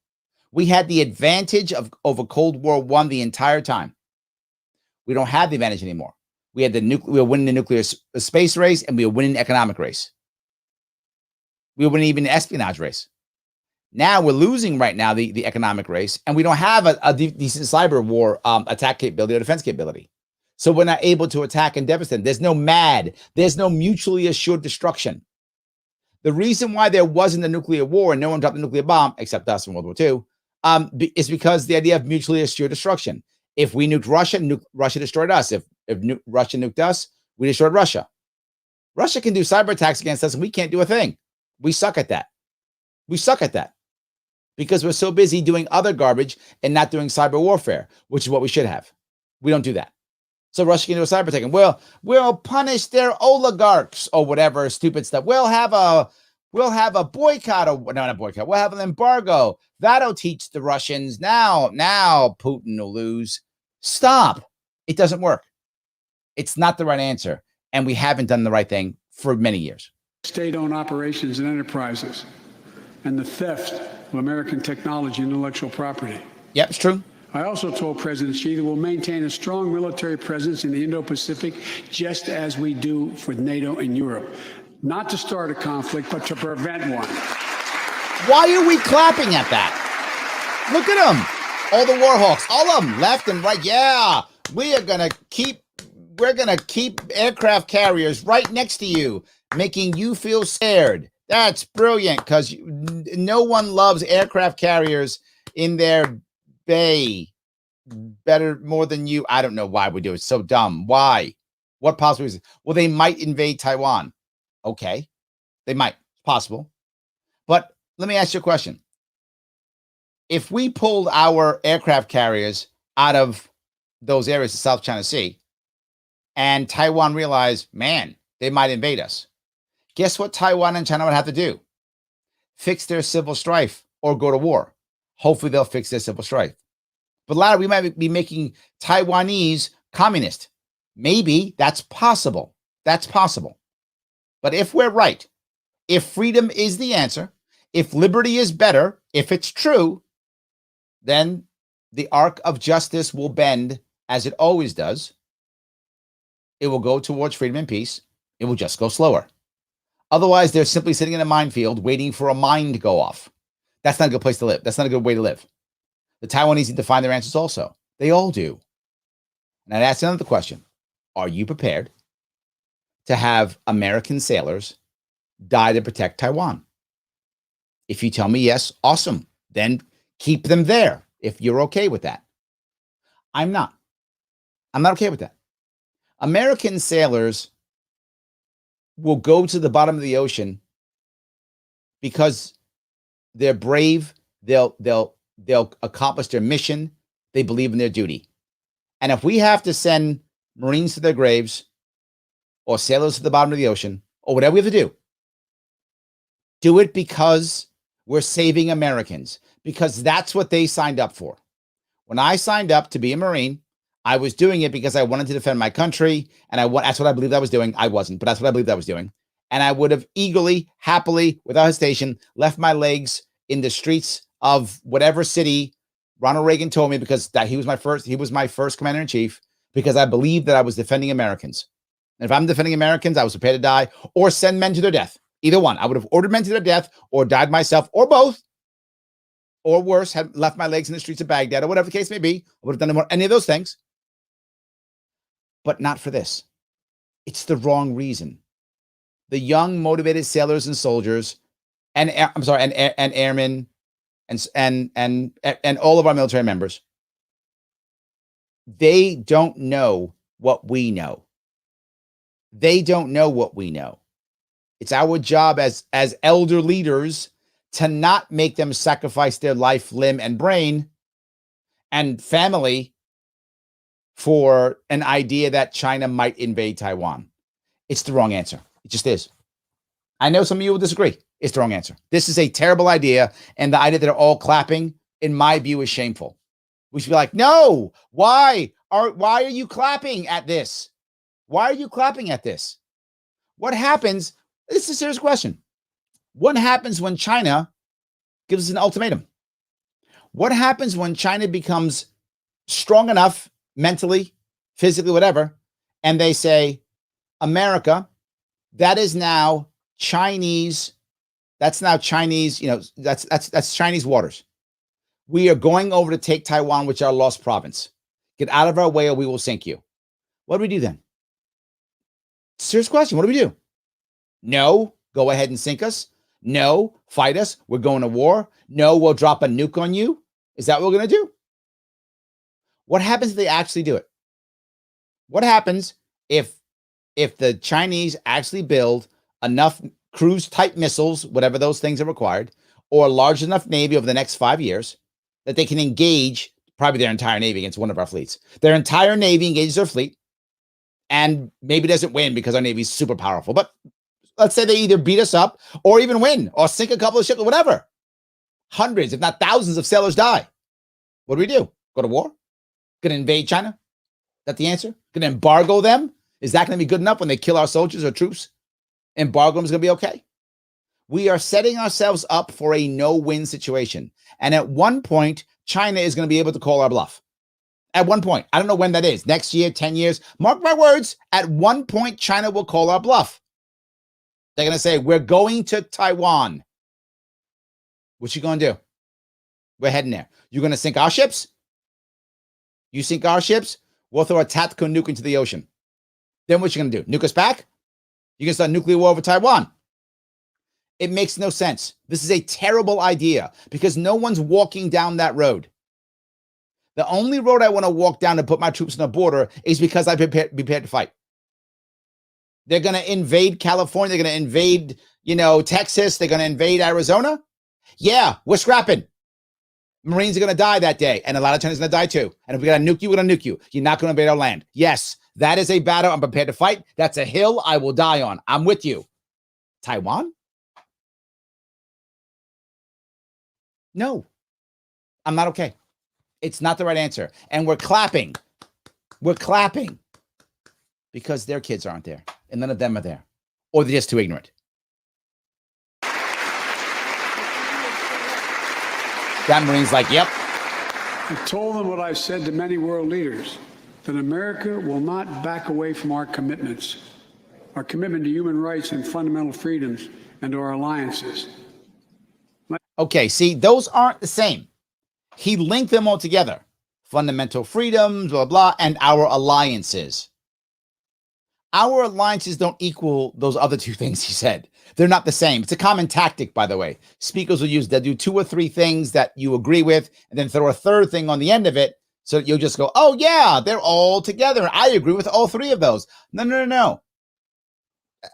We had the advantage over Cold War I the entire time. We don't have the advantage anymore. We were winning the nuclear space race, and we were winning the economic race. We were winning even the espionage race. Now we're losing right now the economic race, and we don't have a decent cyber war attack capability or defense capability. So we're not able to attack and devastate. There's no MAD. There's no mutually assured destruction. The reason why there wasn't a nuclear war and no one dropped a nuclear bomb, except us in World War II, is because the idea of mutually assured destruction. If we nuked Russia, Russia destroyed us. If Russia nuked us, we destroyed Russia. Russia can do cyber attacks against us, and we can't do a thing. We suck at that. We suck at that because we're so busy doing other garbage and not doing cyber warfare, which is what we should have. We don't do that. So Russia can do a cyber attack, and we'll punish their oligarchs or whatever stupid stuff. We'll have a boycott, or not a boycott. We'll have an embargo. That'll teach the Russians. Now Putin will lose. Stop. It doesn't work. It's not the right answer, and we haven't done the right thing for many years. State-owned operations and enterprises, and the theft of American technology and intellectual property. Yep, it's true. I also told President Xi that we'll maintain a strong military presence in the Indo-Pacific, just as we do for NATO and Europe. not to start a conflict, but to prevent one. Why are we clapping at that? Look at them. All the war hawks, all of them, left and right. Yeah, we're going to keep aircraft carriers right next to you, making you feel scared. That's brilliant, because no one loves aircraft carriers in their bay more than you. I don't know why we do it. It's so dumb. Why? What possible reason? Well, they might invade Taiwan. Okay, they might. It's possible. But let me ask you a question. If we pulled our aircraft carriers out of those areas of South China Sea and Taiwan realized, man, they might invade us, guess what Taiwan and China would have to do? Fix their civil strife or go to war. Hopefully they'll fix their civil strife. But later, we might be making Taiwanese communist. Maybe that's possible. That's possible. But if we're right, if freedom is the answer, if liberty is better, if it's true, then the arc of justice will bend as it always does. It will go towards freedom and peace. It will just go slower. Otherwise, they're simply sitting in a minefield waiting for a mine to go off. That's not a good place to live. That's not a good way to live. The Taiwanese need to find their answers also. They all do. And I'd ask another question. Are you prepared to have American sailors die to protect Taiwan? If you tell me yes, awesome. Then keep them there if you're okay with that. I'm not. I'm not okay with that. American sailors will go to the bottom of the ocean because they're brave. They'll accomplish their mission. They believe in their duty. And if we have to send Marines to their graves or sailors to the bottom of the ocean or whatever we have to do it because we're saving Americans, because that's what they signed up for. When I signed up to be a Marine, I was doing it because I wanted to defend my country, and that's what I believed I was doing. I wasn't, but that's what I believed I was doing. And I would have eagerly, happily, without hesitation, left my legs in the streets of whatever city Ronald Reagan told me, because he was my first commander in chief, because I believed that I was defending Americans. And if I'm defending Americans, I was prepared to die or send men to their death. Either one. I would have ordered men to their death or died myself or both. Or worse, had left my legs in the streets of Baghdad or whatever the case may be. I would have done any of those things. But not for this. It's the wrong reason. The young, motivated sailors and soldiers, and airmen, and all of our military members, they don't know what we know. They don't know what we know. It's our job as elder leaders to not make them sacrifice their life, limb, and brain and family for an idea that China might invade Taiwan. It's the wrong answer. It just is. I know some of you will disagree. It's the wrong answer. This is a terrible idea, and the idea that they're all clapping, in my view, is shameful. We should be like, no, why are you clapping at this? Why are you clapping at this? What happens? This is a serious question. What happens when China gives us an ultimatum? What happens when China becomes strong enough mentally, physically, whatever, and they say, America, that is now Chinese. That's now Chinese, that's Chinese waters. We are going over to take Taiwan, which is our lost province. Get out of our way or we will sink you. What do we do then? Serious question. What do we do? No, go ahead and sink us. No, fight us. We're going to war. No, we'll drop a nuke on you. Is that what we're going to do? What happens if they actually do it? What happens if the Chinese actually build enough cruise type missiles, whatever those things are required, or a large enough Navy over the next 5 years that they can engage probably their entire Navy against one of our fleets? Their entire Navy engages their fleet and maybe doesn't win because our Navy is super powerful. But let's say they either beat us up or even win or sink a couple of ships or whatever. Hundreds, if not thousands of sailors die. What do? Go to war? Going to invade China? Is that the answer? Going to embargo them? Is that going to be good enough when they kill our soldiers or troops? Embargo them is going to be okay? We are setting ourselves up for a no-win situation. And at one point, China is going to be able to call our bluff. At one point. I don't know when that is. Next year, 10 years. Mark my words. At one point, China will call our bluff. They're going to say, we're going to Taiwan. What you going to do? We're heading there. You're going to sink our ships? You sink our ships? We'll throw a tactical nuke into the ocean. Then what you going to do? Nuke us back? You can start nuclear war over Taiwan. It makes no sense. This is a terrible idea because no one's walking down that road. The only road I want to walk down to put my troops on the border is because I'm prepared to fight. They're going to invade California. They're going to invade, Texas. They're going to invade Arizona. Yeah, we're scrapping. Marines are going to die that day. And a lot of Chinese are going to die too. And if we got to nuke you, we're going to nuke you. You're not going to invade our land. Yes, that is a battle I'm prepared to fight. That's a hill I will die on. I'm with you. Taiwan? No, I'm not okay. It's not the right answer. And we're clapping. We're clapping because their kids aren't there and none of them are there. Or they're just too ignorant. That Marine's like, yep. I told them what I've said to many world leaders, that America will not back away from our commitments, our commitment to human rights and fundamental freedoms and to our alliances. Okay, see, those aren't the same. He linked them all together. Fundamental freedoms, blah, blah, and our alliances. Our alliances don't equal those other two things he said. They're not the same. It's a common tactic, by the way. Speakers will use, they'll do 2 or 3 things that you agree with, and then throw a third thing on the end of it, so you'll just go, oh, yeah, they're all together. I agree with all 3 of those. No.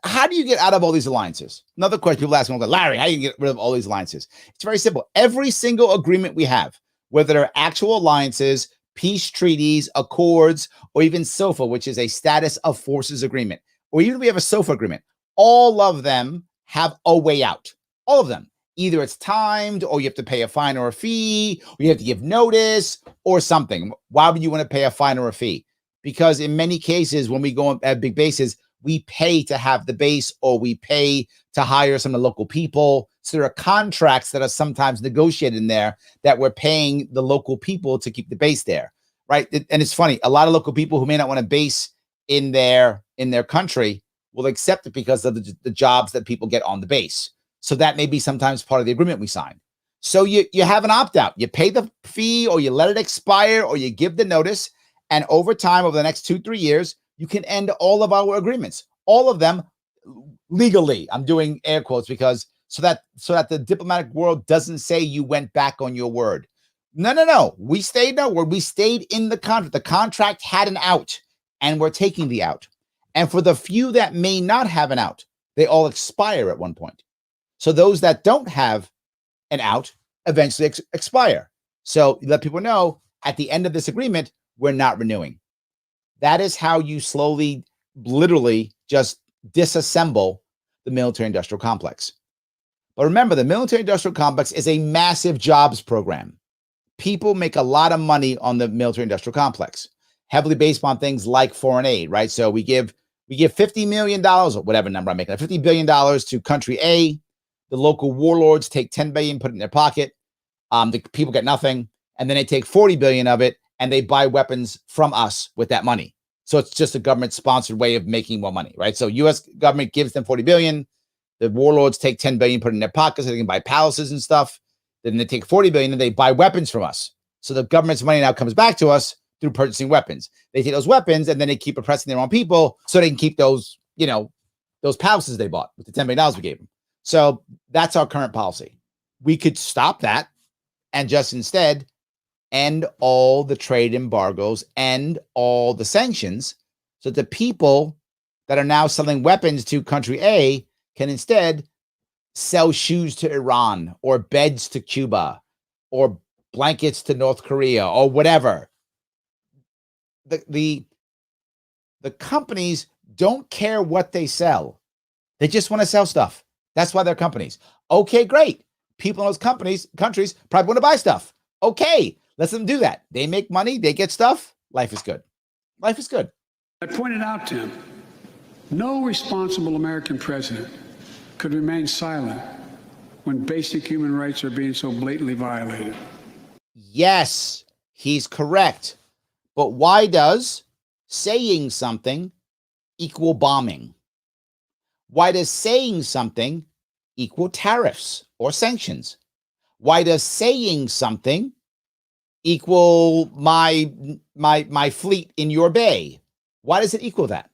How do you get out of all these alliances? Another question people ask me, Larry, how do you get rid of all these alliances? It's very simple. Every single agreement we have, whether they're actual alliances, peace treaties, accords, or even SOFA, which is a status of forces agreement, or even if we have a SOFA agreement, all of them have a way out. All of them. Either it's timed, or you have to pay a fine or a fee, or you have to give notice, or something. Why would you want to pay a fine or a fee? Because in many cases, when we go at big bases, we pay to have the base, or we pay to hire some of the local people. So there are contracts that are sometimes negotiated in there that we're paying the local people to keep the base there, right? And it's funny, a lot of local people who may not want to base in their country will accept it because of the jobs that people get on the base. So that may be sometimes part of the agreement we sign. So you have an opt-out. You pay the fee, or you let it expire, or you give the notice. And over time, over the next 2-3 years, you can end all of our agreements, all of them legally. I'm doing air quotes because so that the diplomatic world doesn't say you went back on your word. No. We stayed no word. We stayed in the contract. The contract had an out, and we're taking the out. And for the few that may not have an out, they all expire at one point. So those that don't have an out eventually expire. So you let people know at the end of this agreement, we're not renewing. That is how you slowly, literally just disassemble the military-industrial complex. But remember, the military-industrial complex is a massive jobs program. People make a lot of money on the military-industrial complex, heavily based on things like foreign aid, right? So we give $50 million, or whatever number I'm making, $50 billion to country A. The local warlords take $10 billion, put it in their pocket. The people get nothing. And then they take $40 billion of it, and they buy weapons from us with that money. So it's just a government-sponsored way of making more money, right? So U.S. government gives them $40 billion. The warlords take $10 billion, put it in their pockets, so they can buy palaces and stuff. Then they take $40 billion, and they buy weapons from us. So the government's money now comes back to us through purchasing weapons. They take those weapons, and then they keep oppressing their own people so they can keep those, those palaces they bought with the $10 billion we gave them. So that's our current policy. We could stop that and just instead end all the trade embargoes, end all the sanctions, so the people that are now selling weapons to country A can instead sell shoes to Iran, or beds to Cuba, or blankets to North Korea, or whatever. The companies don't care what they sell. They just want to sell stuff. That's why they're companies. Okay, great. People in those countries probably want to buy stuff. Okay, let them do that. They make money. They get stuff. Life is good. Life is good. I pointed out to him, no responsible American president could remain silent when basic human rights are being so blatantly violated. Yes, he's correct. But why does saying something equal bombing? Why does saying something equal tariffs or sanctions? Why does saying something equal my fleet in your bay? Why does it equal that?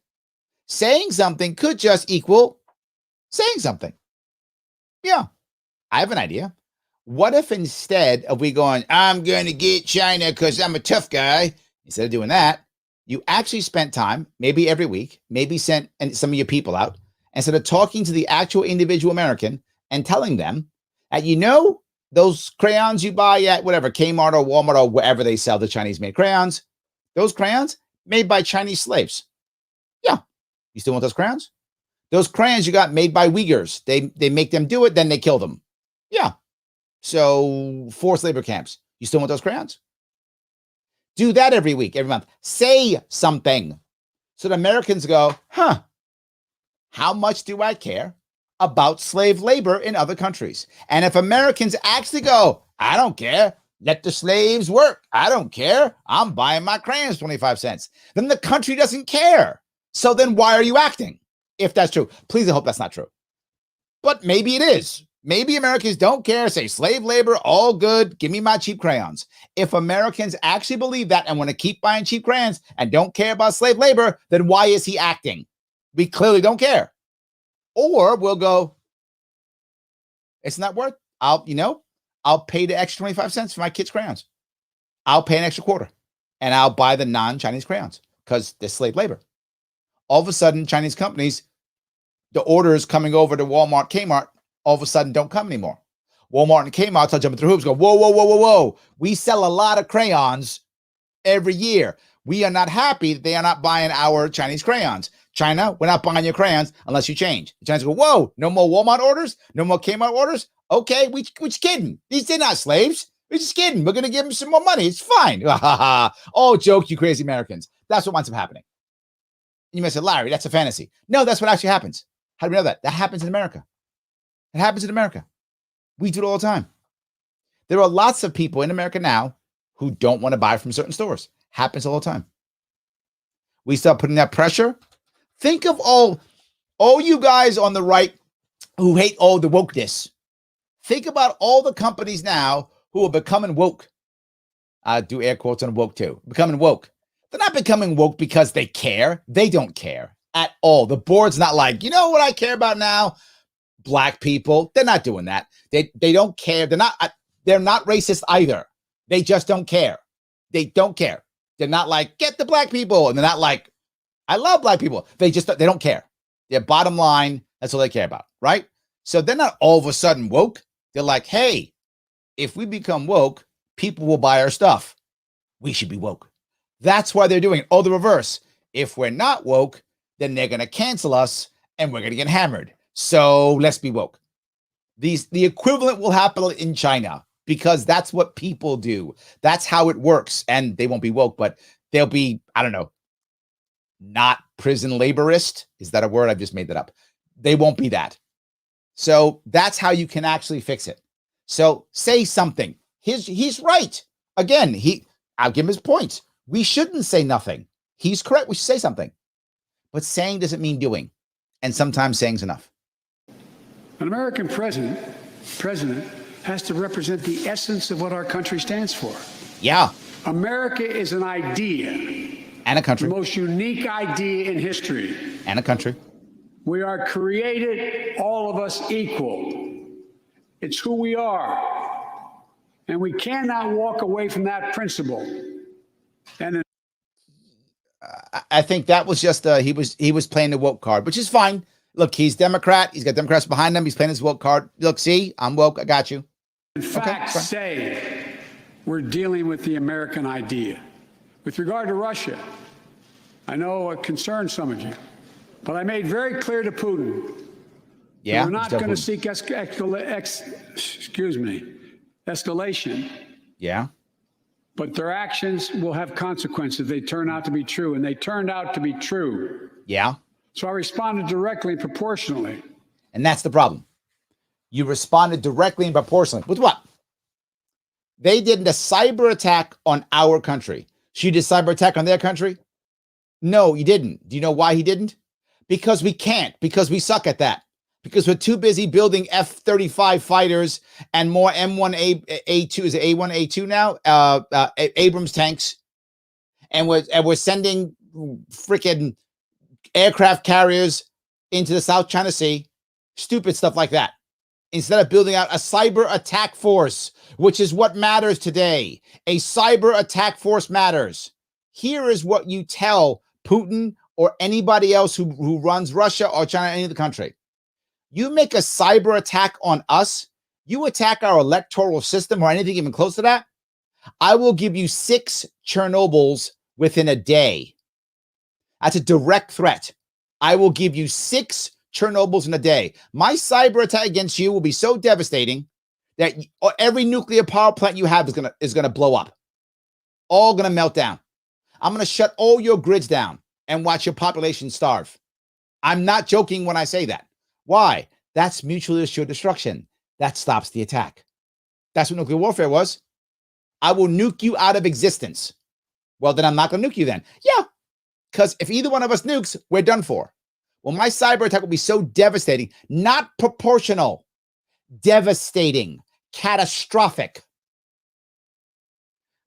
Saying something could just equal saying something. Yeah, I have an idea. What if instead of we going, I'm going to get China because I'm a tough guy, instead of doing that, you actually spent time, maybe every week, maybe sent some of your people out, instead of talking to the actual individual American and telling them that, those crayons you buy at whatever, Kmart or Walmart or wherever they sell the Chinese-made crayons, those crayons made by Chinese slaves. Yeah. You still want those crayons? Those crayons you got made by Uyghurs. They make them do it, then they kill them. Yeah. So forced labor camps. You still want those crayons? Do that every week, every month. Say something. So the Americans go, how much do I care about slave labor in other countries? And if Americans actually go, I don't care, let the slaves work, I don't care, I'm buying my crayons 25 cents, then the country doesn't care. So then why are you acting? If that's true. Please, I hope that's not true. But maybe it is. Maybe Americans don't care, say slave labor, all good, give me my cheap crayons. If Americans actually believe that and want to keep buying cheap crayons and don't care about slave labor, then why is he acting? We clearly don't care. Or we'll go, it's not worth, I'll pay the extra 25 cents for my kids' crayons. I'll pay an extra quarter and I'll buy the non-Chinese crayons because they're slave labor. All of a sudden, Chinese companies, the orders coming over to Walmart, Kmart, all of a sudden don't come anymore. Walmart and Kmart start jumping through hoops, go, whoa. We sell a lot of crayons every year. We are not happy that they are not buying our Chinese crayons. China, we're not buying your crayons unless you change. The Chinese go, whoa, no more Walmart orders? No more Kmart orders? Okay, we're just kidding. They're not slaves. We're just kidding. We're going to give them some more money. It's fine. Oh, joke, you crazy Americans. That's what winds up happening. You may say, Larry, that's a fantasy. No, that's what actually happens. How do we know that? That happens in America. It happens in America. We do it all the time. There are lots of people in America now who don't want to buy from certain stores. Happens all the time. We start putting that pressure. Think of all you guys on the right who hate all the wokeness. Think about all the companies now who are becoming woke. I do air quotes on woke too. Becoming woke. They're not becoming woke because they care. They don't care at all. The board's not like, you know what I care about now? Black people. They're not doing that. They don't care. They're not racist either. They just don't care. They don't care. They're not like, get the black people. And they're not like, I love black people. They don't care. Their bottom line, that's all they care about, right? So they're not all of a sudden woke. They're like, hey, if we become woke, people will buy our stuff. We should be woke. That's why they're doing it. Oh, the reverse. If we're not woke, then they're going to cancel us and we're going to get hammered. So let's be woke. The equivalent will happen in China because that's what people do. That's how it works. And they won't be woke, but they'll be, I don't know, not prison laborist. Is that a word? I've just made that up. They won't be that. So that's how you can actually fix it. So say something. He's right. Again, I'll give him his points. We shouldn't say nothing. He's correct. We should say something. But saying doesn't mean doing. And sometimes saying's enough. An American president has to represent the essence of what our country stands for. Yeah. America is an idea. And a country. The most unique idea in history. And a country. We are created, all of us, equal. It's who we are. And we cannot walk away from that principle. And I think that was just he was playing the woke card, which is fine. Look, he's Democrat. He's got Democrats behind him. He's playing his woke card. Look, see, I'm woke. I got you. In fact, say we're dealing with the American idea. With regard to Russia, I know it concerns some of you, but I made very clear to Putin. Yeah, we're not going to seek escalation. Yeah. But their actions will have consequences. They turn out to be true, and they turned out to be true. Yeah. So I responded directly and proportionally. And that's the problem. You responded directly and proportionally. With what? They did a cyber attack on our country. So you did a cyber attack on their country? No, you didn't. Do you know why he didn't? Because we can't, because we suck at that. Because we're too busy building F-35 fighters and more M1A2, is it A1, A2 now? Abrams tanks. And we're sending freaking aircraft carriers into the South China Sea. Stupid stuff like that. Instead of building out a cyber attack force, which is what matters today. A cyber attack force matters. Here is what you tell Putin or anybody else who runs Russia or China, any other country. You make a cyber attack on us, you attack our electoral system or anything even close to that, I will give you 6 Chernobyls within a day. That's a direct threat. I will give you 6 Chernobyls in a day. My cyber attack against you will be so devastating that every nuclear power plant you have is gonna blow up. All gonna melt down. I'm gonna shut all your grids down and watch your population starve. I'm not joking when I say that. Why? That's mutually assured destruction. That stops the attack. That's what nuclear warfare was. I will nuke you out of existence. Well, then I'm not gonna nuke you then. Yeah, because if either one of us nukes, we're done for. Well, my cyber attack will be so devastating, not proportional, devastating, catastrophic.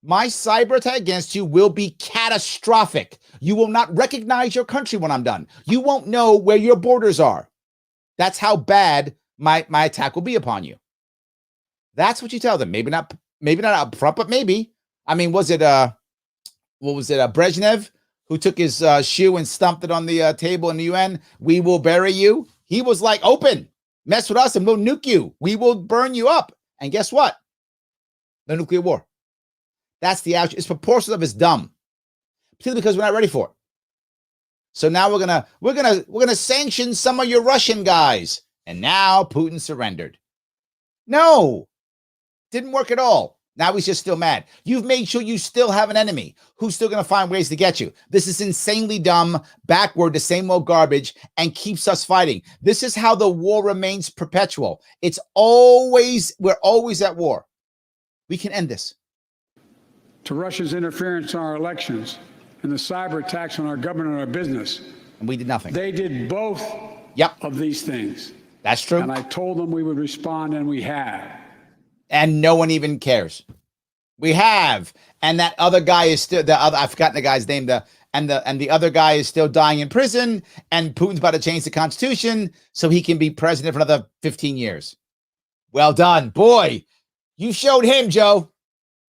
My cyber attack against you will be catastrophic. You will not recognize your country when I'm done. You won't know where your borders are. That's how bad my attack will be upon you. That's what you tell them. Maybe not up front, but maybe. I mean, was it Brezhnev who took his shoe and stumped it on the table in the UN? We will bury you. He was like, open, mess with us and we'll nuke you. We will burn you up. And guess what? No nuclear war. That's the action. It's proportional. It's dumb. Particularly because we're not ready for it. So now we're gonna sanction some of your Russian guys. And now Putin surrendered. No, didn't work at all. Now he's just still mad. You've made sure you still have an enemy who's still going to find ways to get you. This is insanely dumb, backward, the same old garbage, and keeps us fighting. This is how the war remains perpetual. We're always at war. We can end this. To Russia's interference in our elections and the cyber attacks on our government and our business. And we did nothing. They did both of these things. That's true. And I told them we would respond, and we have. And no one even cares. We have. And that other guy is still I've forgotten the guy's name. And the other guy is still dying in prison. And Putin's about to change the constitution so he can be president for another 15 years. Well done. Boy, you showed him, Joe.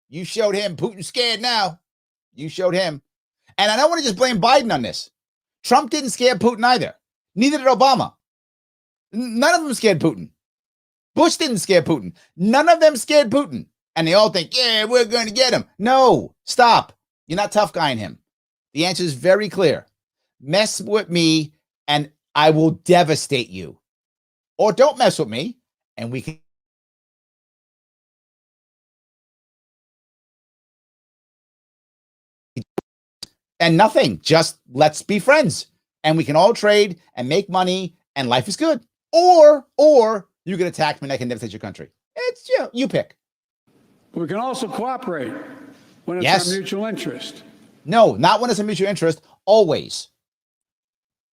You showed him. Putin's scared now. You showed him. And I don't want to just blame Biden on this. Trump didn't scare Putin either. Neither did Obama. None of them scared Putin. Bush didn't scare Putin. None of them scared Putin. And they all think, yeah, we're going to get him. No, stop. You're not tough guying him. The answer is very clear. Mess with me and I will devastate you. Or don't mess with me and we can. And nothing, just let's be friends. And we can all trade and make money and life is good. Or you can attack me and I can devastate your country. It's, you pick. We can also cooperate when it's our mutual interest. No, not when it's a mutual interest. Always.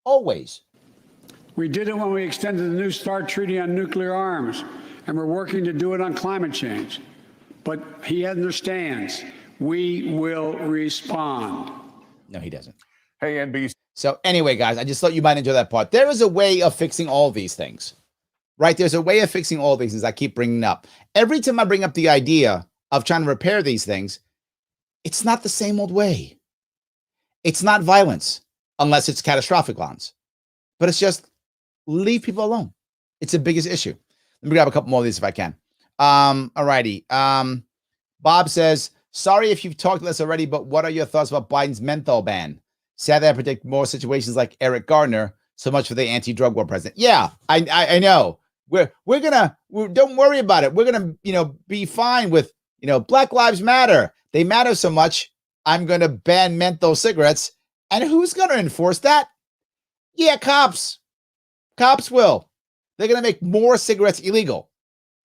Always. We did it when we extended the New START Treaty on nuclear arms, and we're working to do it on climate change. But he understands we will respond. No, he doesn't. Hey, NBC. So anyway, guys, I just thought you might enjoy that part. There is a way of fixing all these things, right? There's a way of fixing all these things I keep bringing up. Every time I bring up the idea of trying to repair these things, it's not the same old way. It's not violence, unless it's catastrophic violence. But it's just leave people alone. It's the biggest issue. Let me grab a couple more of these if I can. All righty. Bob says, sorry if you've talked to us already, but what are your thoughts about Biden's menthol ban? Sadly, I predict more situations like Eric Garner. So much for the anti-drug war president. Yeah, I know. We're don't worry about it. We're gonna, be fine with, Black Lives Matter. They matter so much. I'm gonna ban menthol cigarettes. And who's gonna enforce that? Yeah, cops. Cops will. They're gonna make more cigarettes illegal.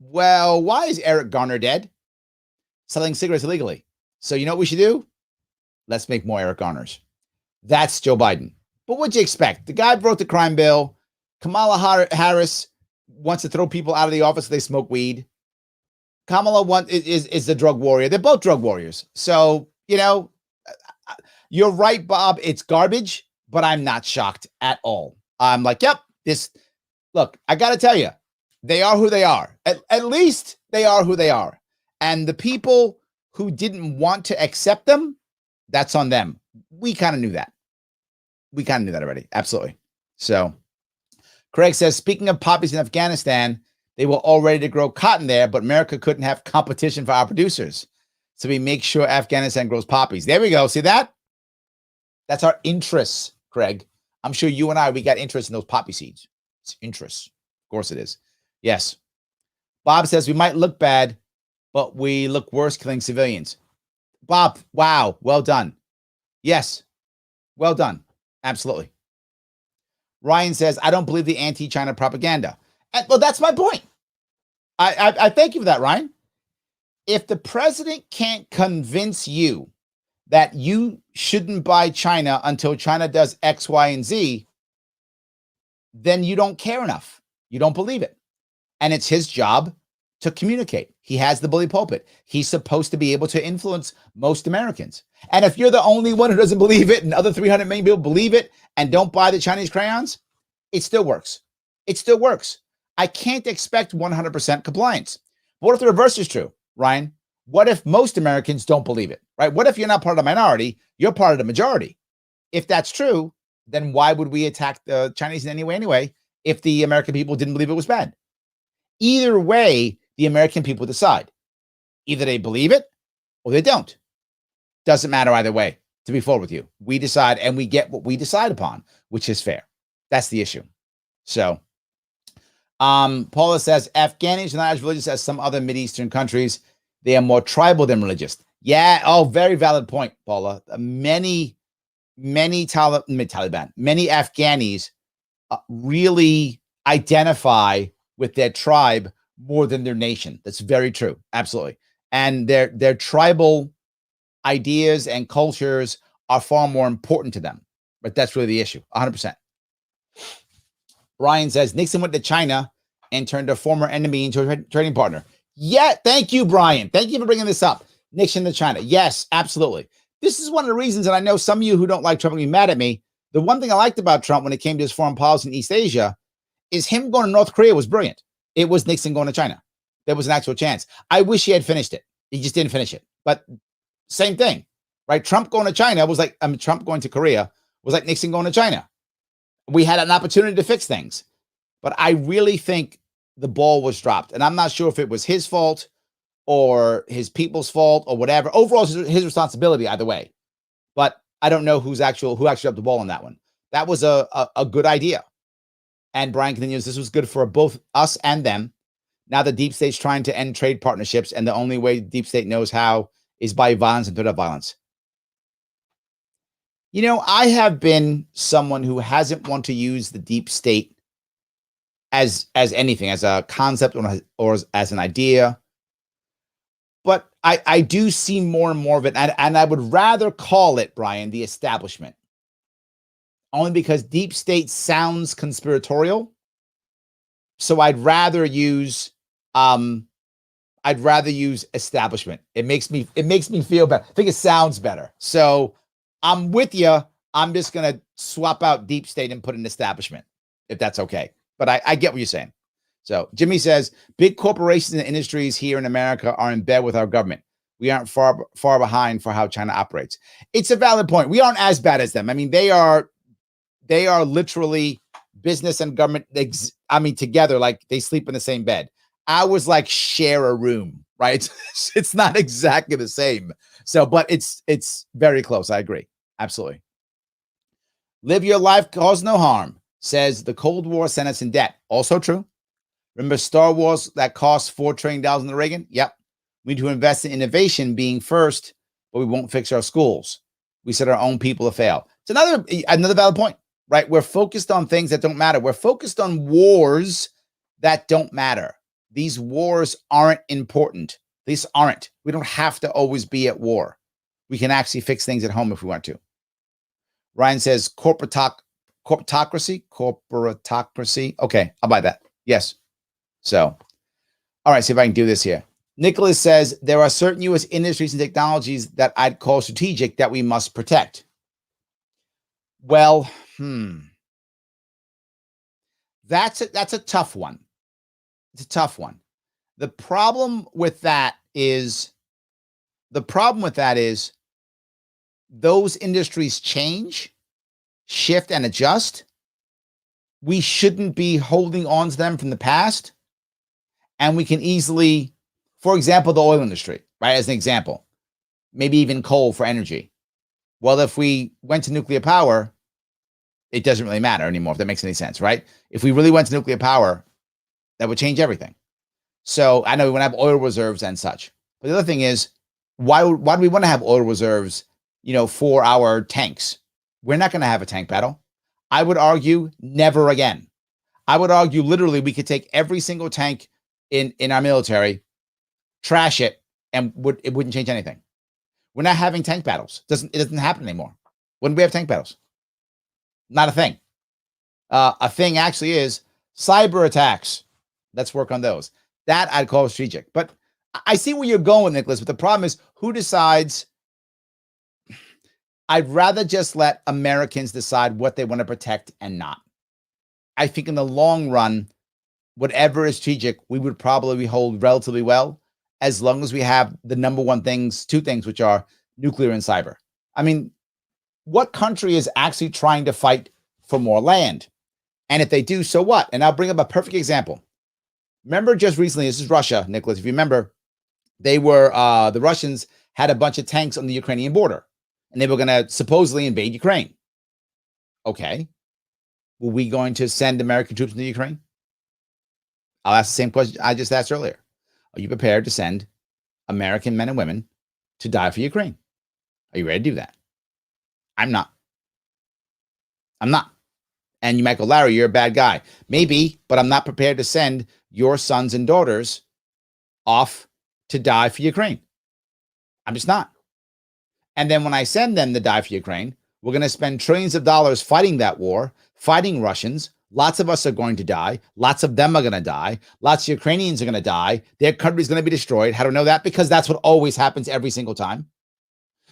Well, why is Eric Garner dead? Selling cigarettes illegally. So you know what we should do? Let's make more Eric Garners. That's Joe Biden. But what'd you expect? The guy wrote the crime bill. Kamala Harris wants to throw people out of the office if they smoke weed. Kamala is the drug warrior. They're both drug warriors. So, you're right, Bob. It's garbage, but I'm not shocked at all. I'm like, yep, look, I got to tell you, they are who they are. At least they are who they are. And the people who didn't want to accept them, that's on them. We kind of knew that. We kind of knew that already. Absolutely. So Craig says, speaking of poppies in Afghanistan, they were all ready to grow cotton there, but America couldn't have competition for our producers. So we make sure Afghanistan grows poppies. There we go. See that? That's our interests, Craig. I'm sure you and we got interest in those poppy seeds. It's interests. Of course it is. Yes. Bob says, we might look bad, but we look worse killing civilians. Bob, wow. Well done. Yes. Well done. Absolutely. Ryan says, I don't believe the anti-China propaganda. Well, that's my point. I thank you for that, Ryan. If the president can't convince you that you shouldn't buy China until China does X, Y, and Z, then you don't care enough. You don't believe it. And it's his job to communicate. He has the bully pulpit. He's supposed to be able to influence most Americans. And if you're the only one who doesn't believe it and other 300 million people believe it and don't buy the Chinese crayons, it still works. It still works. I can't expect 100% compliance. What if the reverse is true, Ryan? What if most Americans don't believe it, right? What if you're not part of the minority, you're part of the majority? If that's true, then why would we attack the Chinese in any way anyway if the American people didn't believe it was bad? Either way, the American people decide. Either they believe it or they don't. Doesn't matter either way, to be forward with you. We decide and we get what we decide upon, which is fair. That's the issue. So, Paula says, Afghanis are not as religious as some other Mideastern countries. They are more tribal than religious. Yeah. Oh, very valid point, Paula. Many Afghanis really identify with their tribe more than their nation. That's very true. Absolutely. And their tribal ideas and cultures are far more important to them. But that's really the issue. 100%. Brian says, Nixon went to China and turned a former enemy into a trading partner. Yeah, thank you, Brian. Thank you for bringing this up. Nixon to China. Yes, absolutely. This is one of the reasons, and I know some of you who don't like Trump will be mad at me. The one thing I liked about Trump when it came to his foreign policy in East Asia is him going to North Korea was brilliant. It was Nixon going to China. There was an actual chance. I wish he had finished it. He just didn't finish it. But same thing, right? Trump going to China was like, Trump going to Korea was like Nixon going to China. We had an opportunity to fix things. But I really think the ball was dropped. And I'm not sure if it was his fault or his people's fault or whatever. Overall, it's his responsibility either way. But I don't know who actually dropped the ball on that one. That was a good idea. And Brian continues, this was good for both us and them. Now the deep state's trying to end trade partnerships, and the only way the deep state knows how is by violence and threat of violence. You know, I have been someone who hasn't wanted to use the deep state as anything, as a concept or as an idea. But I do see more and more of it, and I would rather call it, Brian, the establishment. Only because deep state sounds conspiratorial. So I'd rather use establishment. It makes me feel better. I think it sounds better. So I'm with you. I'm just gonna swap out deep state and put an establishment, if that's okay. But I get what you're saying. So Jimmy says, big corporations and industries here in America are in bed with our government. We aren't far behind for how China operates. It's a valid point. We aren't as bad as them. I mean, they are literally business and government, together, like they sleep in the same bed. Ours like share a room, right? It's not exactly the same. So, but it's very close. I agree. Absolutely. Live your life, cause no harm, says the Cold War sent us in debt. Also true. Remember Star Wars that cost $4 trillion in the Reagan? Yep. We need to invest in innovation being first, but we won't fix our schools. We set our own people to fail. It's another valid point, right? We're focused on things that don't matter. We're focused on wars that don't matter. These wars aren't important. These aren't. We don't have to always be at war. We can actually fix things at home if we want to. Ryan says corporate talk Corporatocracy. Okay, I'll buy that. Yes. So, all right, see if I can do this here. Nicholas says, there are certain U.S. industries and technologies that I'd call strategic that we must protect. Well, that's a tough one. It's a tough one. The problem with that is those industries change, shift, and adjust. We shouldn't be holding on to them from the past. And we can easily, for example, the oil industry, right? As an example, maybe even coal for energy. Well, if we went to nuclear power, it doesn't really matter anymore, if that makes any sense, right? If we really went to nuclear power, that would change everything. So I know we want to have oil reserves and such. But the other thing is, why do we want to have oil reserves, for our tanks? We're not going to have a tank battle. I would argue never again. I would argue literally we could take every single tank in our military, trash it, and it wouldn't change anything. We're not having tank battles. It doesn't happen anymore. When do we have tank battles? Not a thing. A thing actually is cyber attacks. Let's work on those. That I'd call strategic. But I see where you're going, Nicholas, but the problem is who decides. I'd rather just let Americans decide what they want to protect and not. I think in the long run, whatever is strategic, we would probably hold relatively well as long as we have the number one two things, which are nuclear and cyber. I mean, what country is actually trying to fight for more land? And if they do, so what? And I'll bring up a perfect example. Remember just recently, this is Russia, Nicholas, if you remember, the Russians had a bunch of tanks on the Ukrainian border, and they were going to supposedly invade Ukraine. Okay. Were we going to send American troops into Ukraine? I'll ask the same question I just asked earlier. Are you prepared to send American men and women to die for Ukraine? Are you ready to do that? I'm not. And you might go, Larry, you're a bad guy. Maybe, but I'm not prepared to send your sons and daughters off to die for Ukraine. I'm just not. And then when I send them to die for Ukraine, we're going to spend trillions of dollars fighting that war, fighting Russians. Lots of us are going to die. Lots of them are going to die. Lots of Ukrainians are going to die. Their country is going to be destroyed. How do I know that? Because that's what always happens every single time.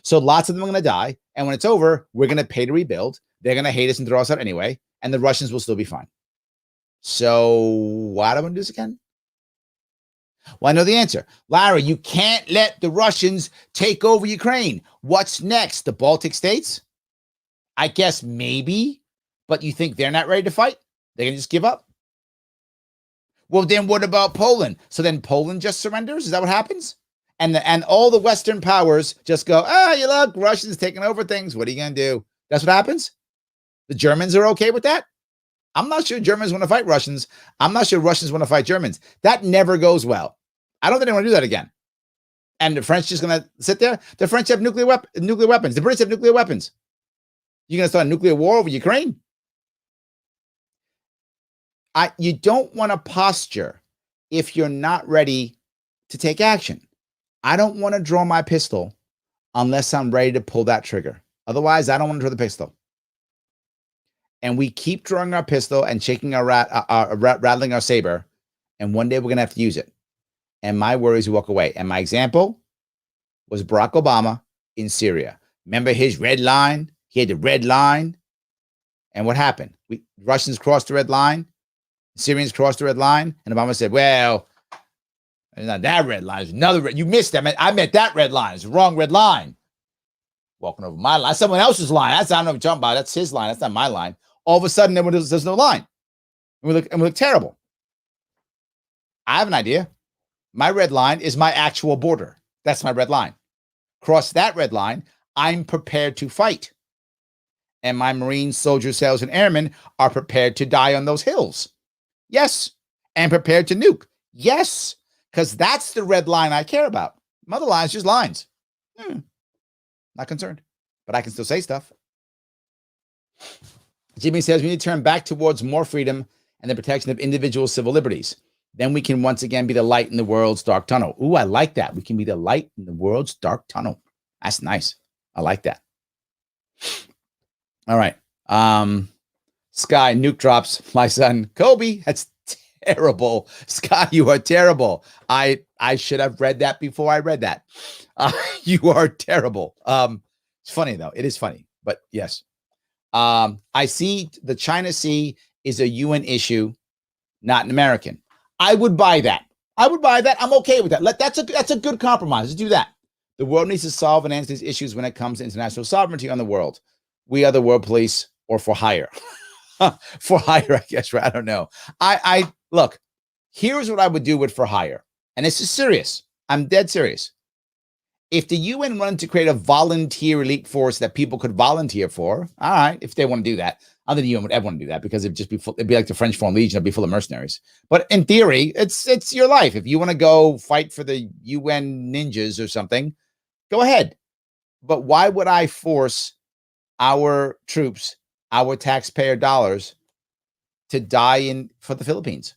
So lots of them are going to die. And when it's over, we're going to pay to rebuild. They're going to hate us and throw us out anyway. And the Russians will still be fine. So why do I want to do this again? Well, I know the answer. Larry, you can't let the Russians take over Ukraine. What's next? The Baltic states? I guess maybe, but you think they're not ready to fight? They can just give up? Well, then what about Poland? So then Poland just surrenders? Is that what happens? And all the Western powers just go, you look, Russians taking over things. What are you going to do? That's what happens? The Germans are okay with that? I'm not sure Germans want to fight Russians. I'm not sure Russians want to fight Germans. That never goes well. I don't think they want to do that again. And the French just going to sit there? The French have nuclear weapons. The Brits have nuclear weapons. You're going to start a nuclear war over Ukraine? You don't want to posture if you're not ready to take action. I don't want to draw my pistol unless I'm ready to pull that trigger. Otherwise, I don't want to draw the pistol. And we keep drawing our pistol and shaking rattling our saber, and one day we're going to have to use it. And my worry is we walk away. And my example was Barack Obama in Syria. Remember his red line? He had the red line. And what happened? Russians crossed the red line. Syrians crossed the red line. And Obama said, well, it's not that red line. It's another red. You missed that. I meant that red line. It's the wrong red line. Walking over my line. That's someone else's line. I don't know what you're talking about. That's his line. That's not my line. All of a sudden, there's no line. And we look terrible. I have an idea. My red line is my actual border. That's my red line. Cross that red line, I'm prepared to fight. And my Marines, soldiers, sailors, and airmen are prepared to die on those hills. Yes. And prepared to nuke. Yes. Because that's the red line I care about. Other lines, just lines. Not concerned. But I can still say stuff. Jimmy says we need to turn back towards more freedom and the protection of individual civil liberties. Then we can once again be the light in the world's dark tunnel. Ooh, I like that. We can be the light in the world's dark tunnel. That's nice. I like that. All right. Sky, nuke drops. My son, Kobe, that's terrible. Sky, you are terrible. I should have read that before I read that. You are terrible. It's funny, though. It is funny. But yes. I see the China Sea is a UN issue, not an American. I would buy that. I'm okay with that. That's a good compromise. Let's do that. The world needs to solve and answer these issues when it comes to international sovereignty on the world. We are the world police, or for hire. For hire, I guess, right? I don't know. I look, here's what I would do with for hire. And this is serious. I'm dead serious. If the UN wanted to create a volunteer elite force that people could volunteer for, all right, if they want to do that. I don't think the UN would ever want to do that because it'd be like the French Foreign Legion. It'd be full of mercenaries. But in theory, it's your life. If you want to go fight for the UN ninjas or something, go ahead. But why would I force our troops, our taxpayer dollars, to die for the Philippines?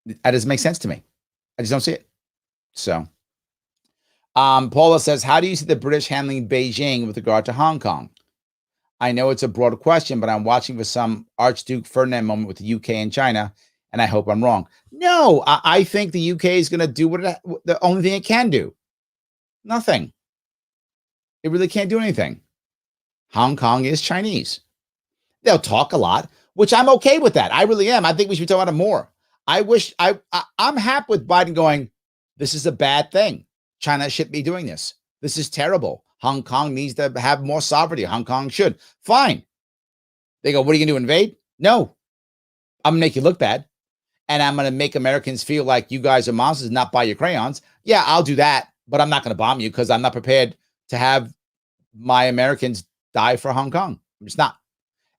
That doesn't make sense to me. I just don't see it. So, Paula says, how do you see the British handling Beijing with regard to Hong Kong? I know it's a broad question, but I'm watching for some Archduke Ferdinand moment with the UK and China, and I hope I'm wrong. No, I think the UK is going to do the only thing it can do. Nothing. It really can't do anything. Hong Kong is Chinese. They'll talk a lot, which I'm okay with that. I really am. I think we should talk about it more. I'm happy with Biden going, this is a bad thing. China shouldn't be doing this. This is terrible. Hong Kong needs to have more sovereignty. Hong Kong should. Fine. They go, what are you going to invade? No. I'm going to make you look bad. And I'm going to make Americans feel like you guys are monsters, not buy your crayons. Yeah, I'll do that. But I'm not going to bomb you because I'm not prepared to have my Americans die for Hong Kong. I'm just not.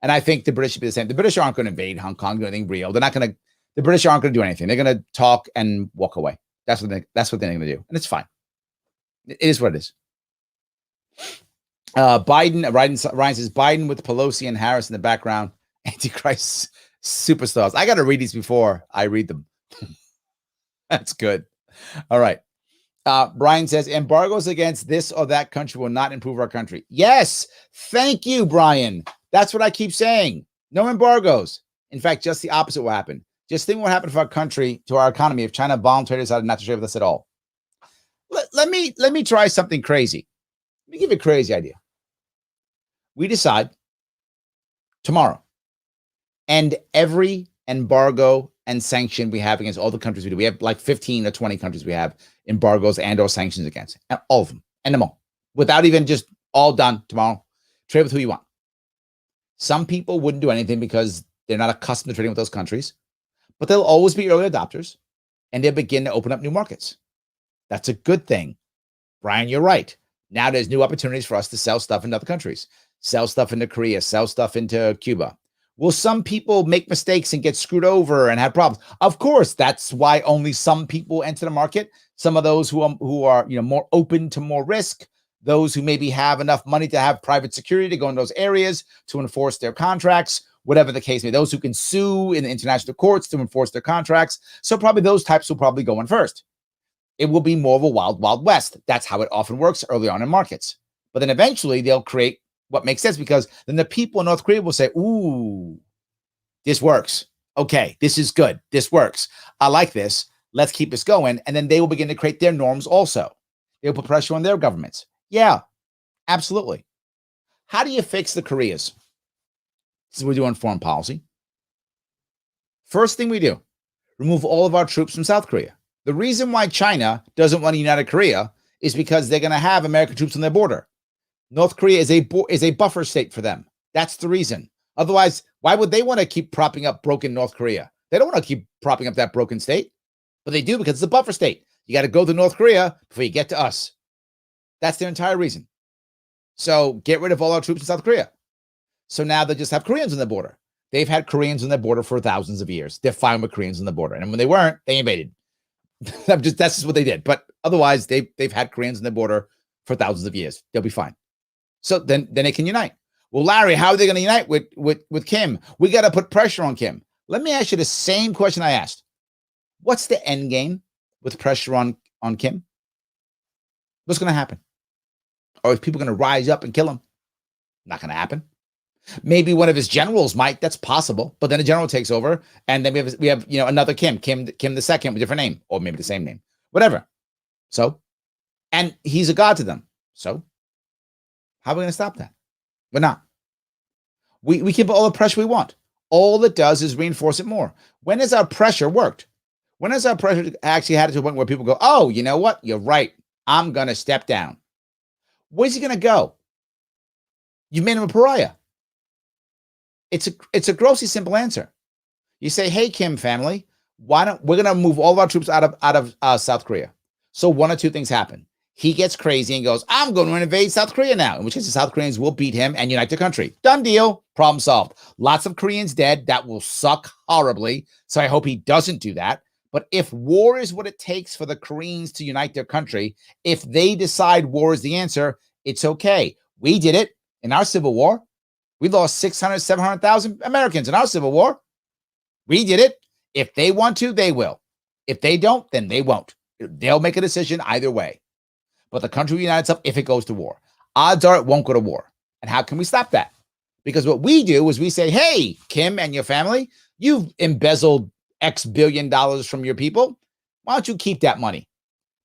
And I think the British should be the same. The British aren't going to invade Hong Kong, do anything real. The British aren't going to do anything. They're going to talk and walk away. That's what they're going to do. And it's fine. It is what it is. Ryan says, Biden with Pelosi and Harris in the background, Antichrist superstars. I got to read these before I read them. That's good. All right. Brian says, embargoes against this or that country will not improve our country. Yes. Thank you, Brian. That's what I keep saying. No embargoes. In fact, just the opposite will happen. Just think what happened for our country, to our economy, if China voluntarily decided not to trade with us at all. Let me try something crazy. Let me give you a crazy idea. We decide tomorrow, and every embargo and sanction we have against all the countries we do. We have like 15 or 20 countries we have embargoes and or sanctions against. And all of them. End them all. Without even just all done tomorrow. Trade with who you want. Some people wouldn't do anything because they're not accustomed to trading with those countries. But they'll always be early adopters. And they'll begin to open up new markets. That's a good thing. Brian, you're right. Now there's new opportunities for us to sell stuff in other countries. Sell stuff into Korea. Sell stuff into Cuba. Will some people make mistakes and get screwed over and have problems? Of course, that's why only some people enter the market. Some of those who are more open to more risk, those who maybe have enough money to have private security to go in those areas to enforce their contracts, whatever the case may be. Those who can sue in the international courts to enforce their contracts. So probably those types will probably go in first. It will be more of a wild, wild west. That's how it often works early on in markets. But then eventually they'll create what makes sense, because then the people in North Korea will say, ooh, this works. Okay, this is good. This works. I like this. Let's keep this going. And then they will begin to create their norms also. They'll put pressure on their governments. Yeah, absolutely. How do you fix the Koreas? This is what we do on foreign policy. First thing we do, remove all of our troops from South Korea. The reason why China doesn't want a united Korea is because they're going to have American troops on their border. North Korea is a buffer state for them. That's the reason. Otherwise, why would they want to keep propping up broken North Korea? They don't want to keep propping up that broken state, but they do because it's a buffer state. You got to go to North Korea before you get to us. That's their entire reason. So get rid of all our troops in South Korea. So now they just have Koreans on the border. They've had Koreans on their border for thousands of years. They're fine with Koreans on the border. And when they weren't, they invaded. That's just what they did. But otherwise, they've had Koreans on the border for thousands of years. They'll be fine. So then they can unite. Well, Larry, how are they going to unite with Kim? We got to put pressure on Kim. Let me ask you the same question I asked. What's the end game with pressure on Kim? What's going to happen? Are people going to rise up and kill him? Not going to happen. Maybe one of his generals might. That's possible. But then a general takes over, and then we have another Kim the second with a different name, or maybe the same name, whatever. So, and he's a god to them. So, how are we going to stop that? We're not. We can put all the pressure we want. All it does is reinforce it more. When has our pressure worked? When has our pressure actually had it to a point where people go, oh, you know what? You're right. I'm going to step down. Where's he going to go? You made him a pariah. It's a grossly simple answer. You say, hey, Kim family, we're going to move all of our troops out of South Korea. So one or two things happen. He gets crazy and goes, I'm going to invade South Korea now, in which case the South Koreans will beat him and unite the country. Done deal. Problem solved. Lots of Koreans dead. That will suck horribly. So I hope he doesn't do that. But if war is what it takes for the Koreans to unite their country, if they decide war is the answer, it's okay. We did it in our Civil War. We lost 600, 700,000 Americans in our Civil War. We did it. If they want to, they will. If they don't, then they won't. They'll make a decision either way. But the country will unite itself if it goes to war. Odds are it won't go to war. And how can we stop that? Because what we do is we say, hey, Kim and your family, you've embezzled X billion dollars from your people. Why don't you keep that money?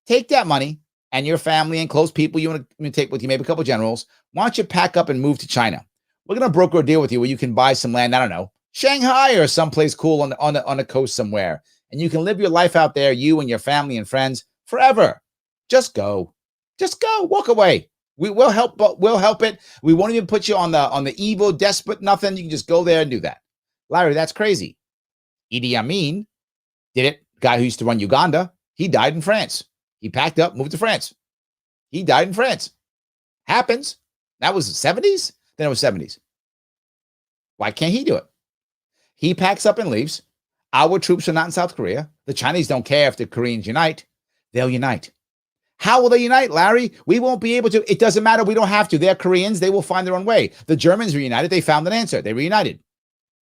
Take that money and your family and close people you want to take with you, maybe a couple of generals. Why don't you pack up and move to China? We're going to broker a deal with you where you can buy some land, I don't know, Shanghai or someplace cool on the coast somewhere. And you can live your life out there, you and your family and friends, forever. Just go. Just go. Walk away. We'll help, but we'll help it. We won't even put you on the evil, desperate, nothing. You can just go there and do that. Larry, that's crazy. Idi Amin did it. Guy who used to run Uganda. He died in France. He packed up, moved to France. He died in France. Happens. That was the 70s? Then it was 70s. Why can't he do it? He packs up and leaves. Our troops are not in South Korea. The Chinese don't care if the Koreans unite. They'll unite. How will they unite, Larry? We won't be able to. It doesn't matter. We don't have to. They're Koreans. They will find their own way. The Germans reunited. They found an answer. They reunited.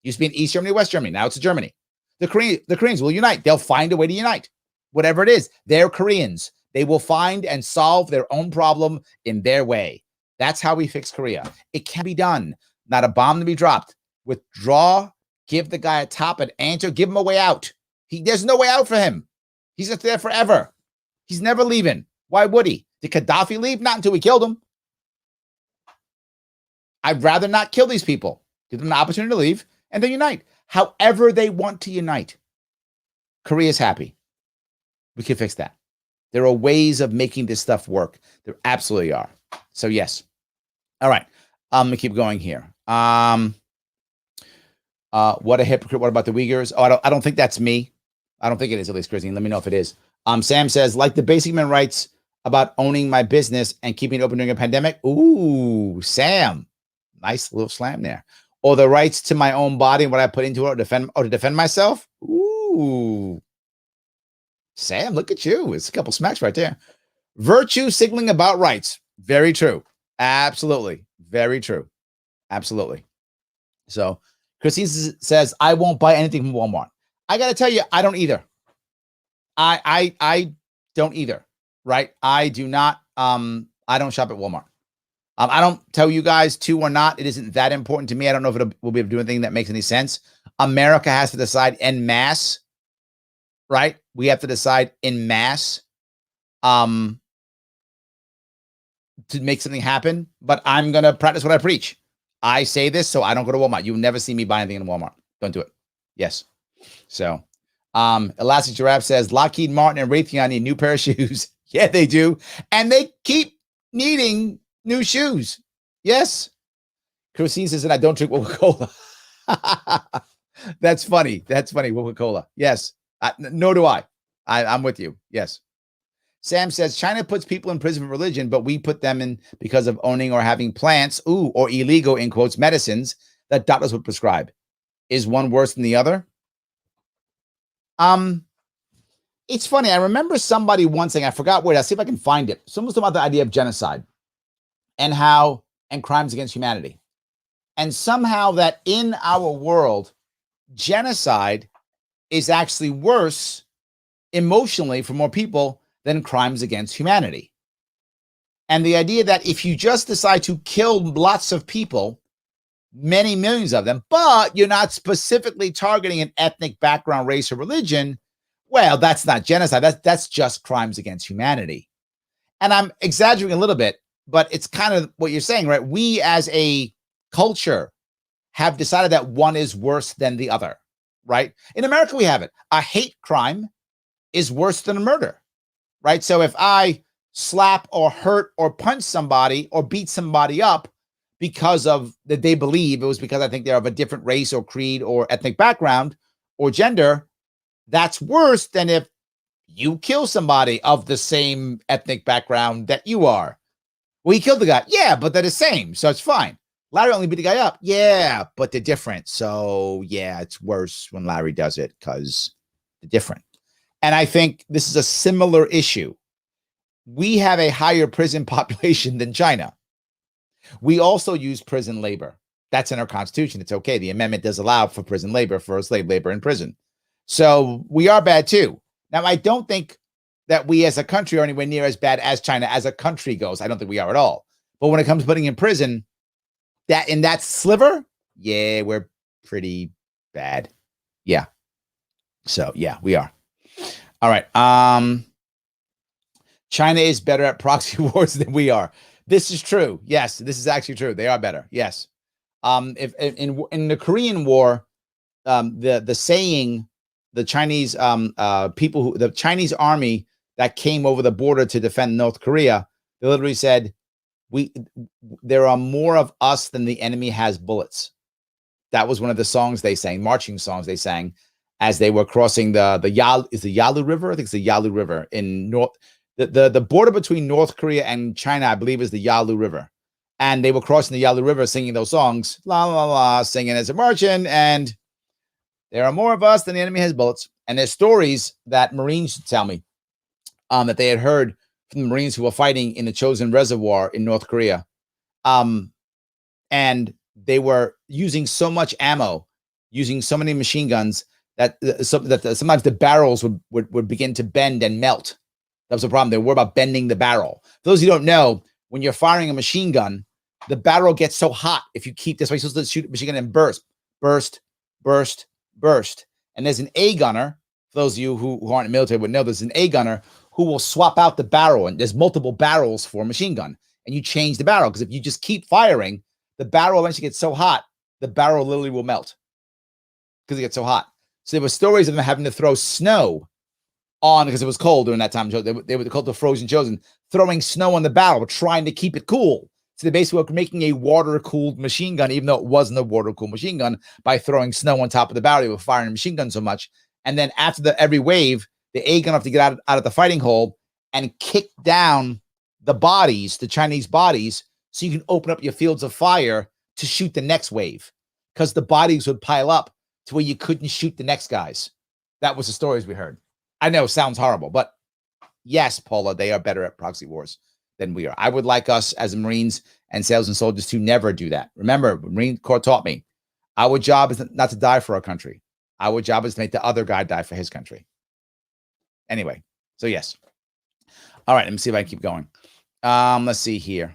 Used to be in East Germany, West Germany. Now it's Germany. The Koreans will unite. They'll find a way to unite. Whatever it is, they're Koreans. They will find and solve their own problem in their way. That's how we fix Korea. It can be done. Not a bomb to be dropped. Withdraw. Give the guy a top and answer. Give him a way out. There's no way out for him. He's just there forever. He's never leaving. Why would he? Did Gaddafi leave? Not until we killed him. I'd rather not kill these people. Give them the opportunity to leave and then unite. However they want to unite. Korea's happy. We can fix that. There are ways of making this stuff work. There absolutely are. So yes. All right. I'm going to keep going here. What a hypocrite. What about the Uyghurs? Oh, I don't think that's me. I don't think it is, at least, Christine. Let me know if it is. Sam says, like the basic human rights about owning my business and keeping it open during a pandemic. Ooh, Sam. Nice little slam there. Or the rights to my own body and what I put into it to defend myself. Ooh. Sam, look at you. It's a couple smacks right there. Virtue signaling about rights. Very true. Absolutely. Very true. Absolutely. So Christine says, I won't buy anything from Walmart. I got to tell you, I don't either. I don't either. Right. I do not. I don't shop at Walmart. I don't tell you guys to or not. It isn't that important to me. I don't know if we'll be able to do anything that makes any sense. America has to decide en masse. Right. We have to decide en masse to make something happen. But I'm going to practice what I preach. I say this so I don't go to Walmart. You'll never see me buy anything in Walmart. Don't do it. Yes. So Elastic Giraffe says Lockheed Martin and Raytheon need new pair of shoes. Yeah, they do. And they keep needing new shoes. Yes. Christine says that I don't drink Coca-Cola. That's funny. That's funny. Coca-Cola. Yes. Nor do I. I'm with you. Yes. Sam says China puts people in prison for religion, but we put them in because of owning or having plants, or illegal, in quotes, medicines that doctors would prescribe. Is one worse than the other? It's funny. I remember somebody once saying, I forgot where. I'll see if I can find it. Someone was talking about the idea of genocide and crimes against humanity. And somehow that in our world, genocide is actually worse emotionally for more people than crimes against humanity. And the idea that if you just decide to kill lots of people, many millions of them, but you're not specifically targeting an ethnic background, race, or religion, well, that's not genocide. That's just crimes against humanity. And I'm exaggerating a little bit, but it's kind of what you're saying, right? We as a culture have decided that one is worse than the other, right? In America, we have it. A hate crime is worse than a murder, right? So if I slap or hurt or punch somebody or beat somebody up because of that they believe it was because I think they're of a different race or creed or ethnic background or gender, that's worse than if you kill somebody of the same ethnic background that you are. Well, he killed the guy. Yeah, but they're the same, so it's fine. Larry only beat the guy up. Yeah, but they're different. So yeah, it's worse when Larry does it because they're different. And I think this is a similar issue. We have a higher prison population than China. We also use prison labor. That's in our constitution. It's okay. The amendment does allow for prison labor, for slave labor in prison. So we are bad too. Now, I don't think that we as a country are anywhere near as bad as China as a country goes. I don't think we are at all. But when it comes to putting in prison, that in that sliver, yeah, we're pretty bad. Yeah. So yeah, we are. All right. China is better at proxy wars than we are. This is true. Yes, this is actually true. They are better. Yes. If in the Korean War, the saying, the Chinese people the Chinese army that came over the border to defend North Korea, they literally said, there are more of us than the enemy has bullets. That was one of the songs they sang, marching songs they sang as they were crossing the Yalu River. I think it's the Yalu River in North. The border between North Korea and China, I believe, is the Yalu River. And they were crossing the Yalu River singing those songs, la, la, la, singing as a marching. And there are more of us than the enemy has bullets. And there's stories that Marines tell me that they had heard from the Marines who were fighting in the Chosin Reservoir in North Korea. And they were using so much ammo, using so many machine guns that sometimes the barrels would begin to bend and melt. That was the problem. They were about bending the barrel. For those who don't know, when you're firing a machine gun, the barrel gets so hot if you keep this way. You're supposed to shoot a machine gun and burst. And there's an A gunner. For those of you who aren't in the military would know, there's an A gunner who will swap out the barrel. And there's multiple barrels for a machine gun. And you change the barrel because if you just keep firing, the barrel eventually gets so hot, the barrel literally will melt because it gets so hot. So there were stories of them having to throw snow on because it was cold during that time. They were called the frozen chosen, throwing snow on the barrel, trying to keep it cool. So they basically were making a water-cooled machine gun, even though it wasn't a water-cooled machine gun, by throwing snow on top of the barrel. They were firing a machine gun so much. And then after every wave, the A gun have to get out of the fighting hole and kick down the bodies, the Chinese bodies, so you can open up your fields of fire to shoot the next wave because the bodies would pile up to where you couldn't shoot the next guys. That was the stories we heard. I know, sounds horrible, but yes, Paula, they are better at proxy wars than we are. I would like us as Marines and sailors and soldiers to never do that. Remember, Marine Corps taught me, our job is not to die for our country. Our job is to make the other guy die for his country. Anyway, so yes. All right, let me see if I can keep going. Let's see here.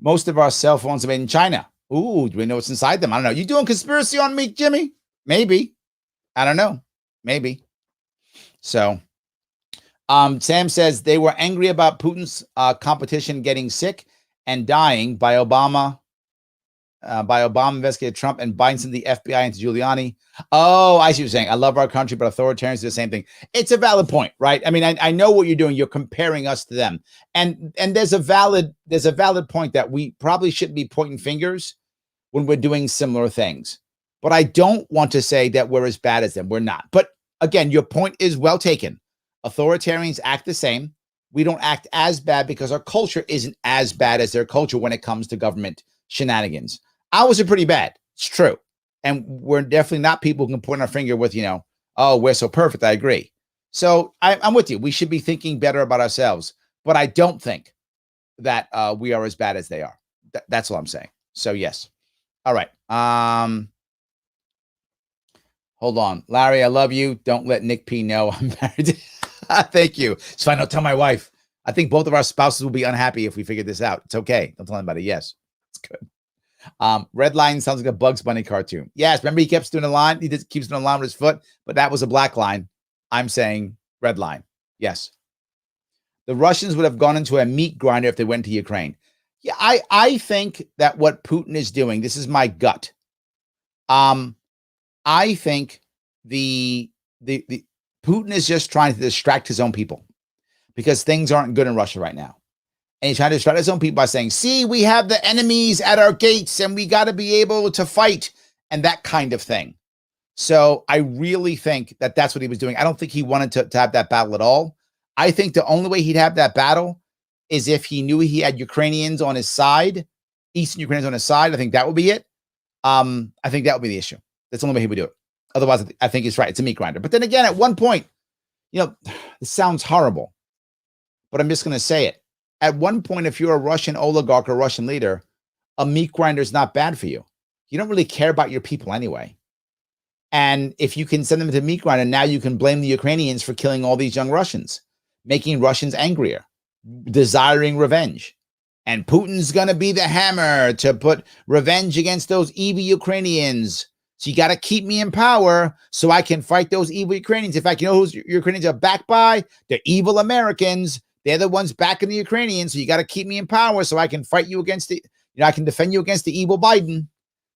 Most of our cell phones are made in China. Ooh, do we know what's inside them? I don't know. You doing conspiracy on me, Jimmy? Maybe. I don't know. Maybe. So, Sam says they were angry about Putin's competition getting sick and dying by Obama investigated Trump and Biden sent the FBI into Giuliani. Oh, I see what you're saying. I love our country, but authoritarians do the same thing. It's a valid point, right? I mean, I know what you're doing. You're comparing us to them. And there's a valid point that we probably shouldn't be pointing fingers when we're doing similar things. But I don't want to say that we're as bad as them. We're not. But again, your point is well taken. Authoritarians act the same. We don't act as bad because our culture isn't as bad as their culture when it comes to government shenanigans. Ours are pretty bad. It's true. And we're definitely not people who can point our finger with, oh, we're so perfect. I agree. So I'm with you. We should be thinking better about ourselves. But I don't think that we are as bad as they are. That's all I'm saying. So, yes. All right. Hold on. Larry, I love you. Don't let Nick P know I'm married. Thank you. It's fine. I'll tell my wife. I think both of our spouses will be unhappy if we figure this out. It's okay. Don't tell anybody. Yes. It's good. Red line sounds like a Bugs Bunny cartoon. Yes, remember he keeps doing a line. He just keeps doing a line with his foot, but that was a black line. I'm saying red line. Yes. The Russians would have gone into a meat grinder if they went to Ukraine. Yeah, I think that what Putin is doing, this is my gut. I think the Putin is just trying to distract his own people because things aren't good in Russia right now. And he's trying to distract his own people by saying, see, we have the enemies at our gates and we got to be able to fight and that kind of thing. So I really think that that's what he was doing. I don't think he wanted to have that battle at all. I think the only way he'd have that battle is if he knew he had Ukrainians on his side, Eastern Ukrainians on his side. I think that would be it. I think that would be the issue. That's the only way he would do it. Otherwise, I think he's right. It's a meat grinder. But then again, at one point, this sounds horrible, but I'm just going to say it. At one point, if you're a Russian oligarch or Russian leader, a meat grinder is not bad for you. You don't really care about your people anyway. And if you can send them to meat grinder, now you can blame the Ukrainians for killing all these young Russians, making Russians angrier, desiring revenge. And Putin's going to be the hammer to put revenge against those evil Ukrainians. So you got to keep me in power so I can fight those evil Ukrainians. In fact, you know who's Ukrainians are backed by? They're evil Americans. They're the ones backing the Ukrainians. So you got to keep me in power so I can fight you against I can defend you against the evil Biden.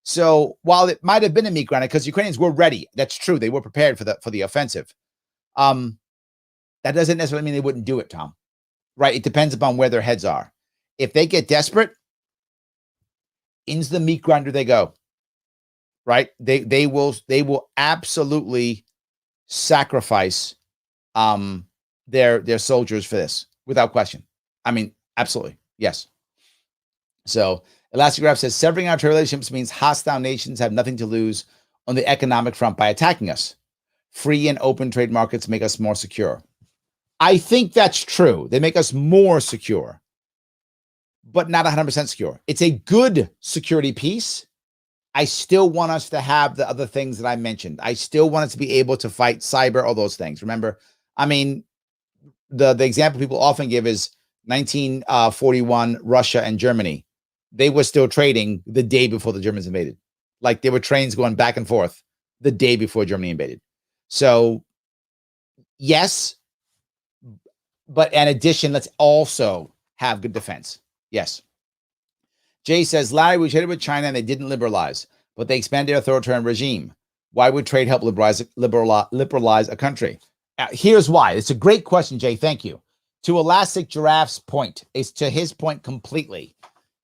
So while it might have been a meat grinder, because Ukrainians were ready, that's true. They were prepared for the offensive. That doesn't necessarily mean they wouldn't do it, Tom. Right? It depends upon where their heads are. If they get desperate, into the meat grinder they go. Right? They will absolutely sacrifice their soldiers for this, without question. I mean, absolutely. Yes. So Elastigiraph says, severing our trade relationships means hostile nations have nothing to lose on the economic front by attacking us. Free and open trade markets make us more secure. I think that's true. They make us more secure, but not 100% secure. It's a good security piece. I still want us to have the other things that I mentioned. I still want us to be able to fight cyber, all those things. Remember, I mean, the example people often give is 1941, Russia and Germany. They were still trading the day before the Germans invaded. Like there were trains going back and forth the day before Germany invaded. So yes, but in addition, let's also have good defense. Yes. Jay says, Larry, we traded with China and they didn't liberalize, but they expanded their authoritarian regime. Why would trade help liberalize a country? Here's why. It's a great question, Jay. Thank you. To Elastic Giraffe's point, it's to his point completely.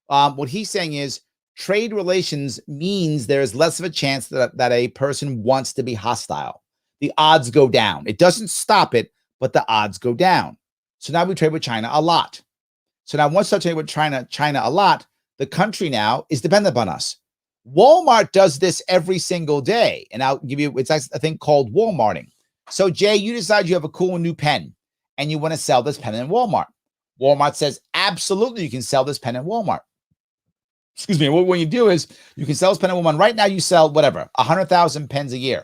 What he's saying is trade relations means there's less of a chance that a person wants to be hostile. The odds go down. It doesn't stop it, but the odds go down. So now we trade with China a lot. So now once I trade with China a lot, the country now is dependent upon us. Walmart does this every single day. And I'll give you, it's a thing called Walmarting. So Jay, you decide you have a cool new pen and you want to sell this pen in Walmart. Walmart says, absolutely, you can sell this pen in Walmart. Excuse me. What you do is you can sell this pen in Walmart. Right now you sell whatever, 100,000 pens a year.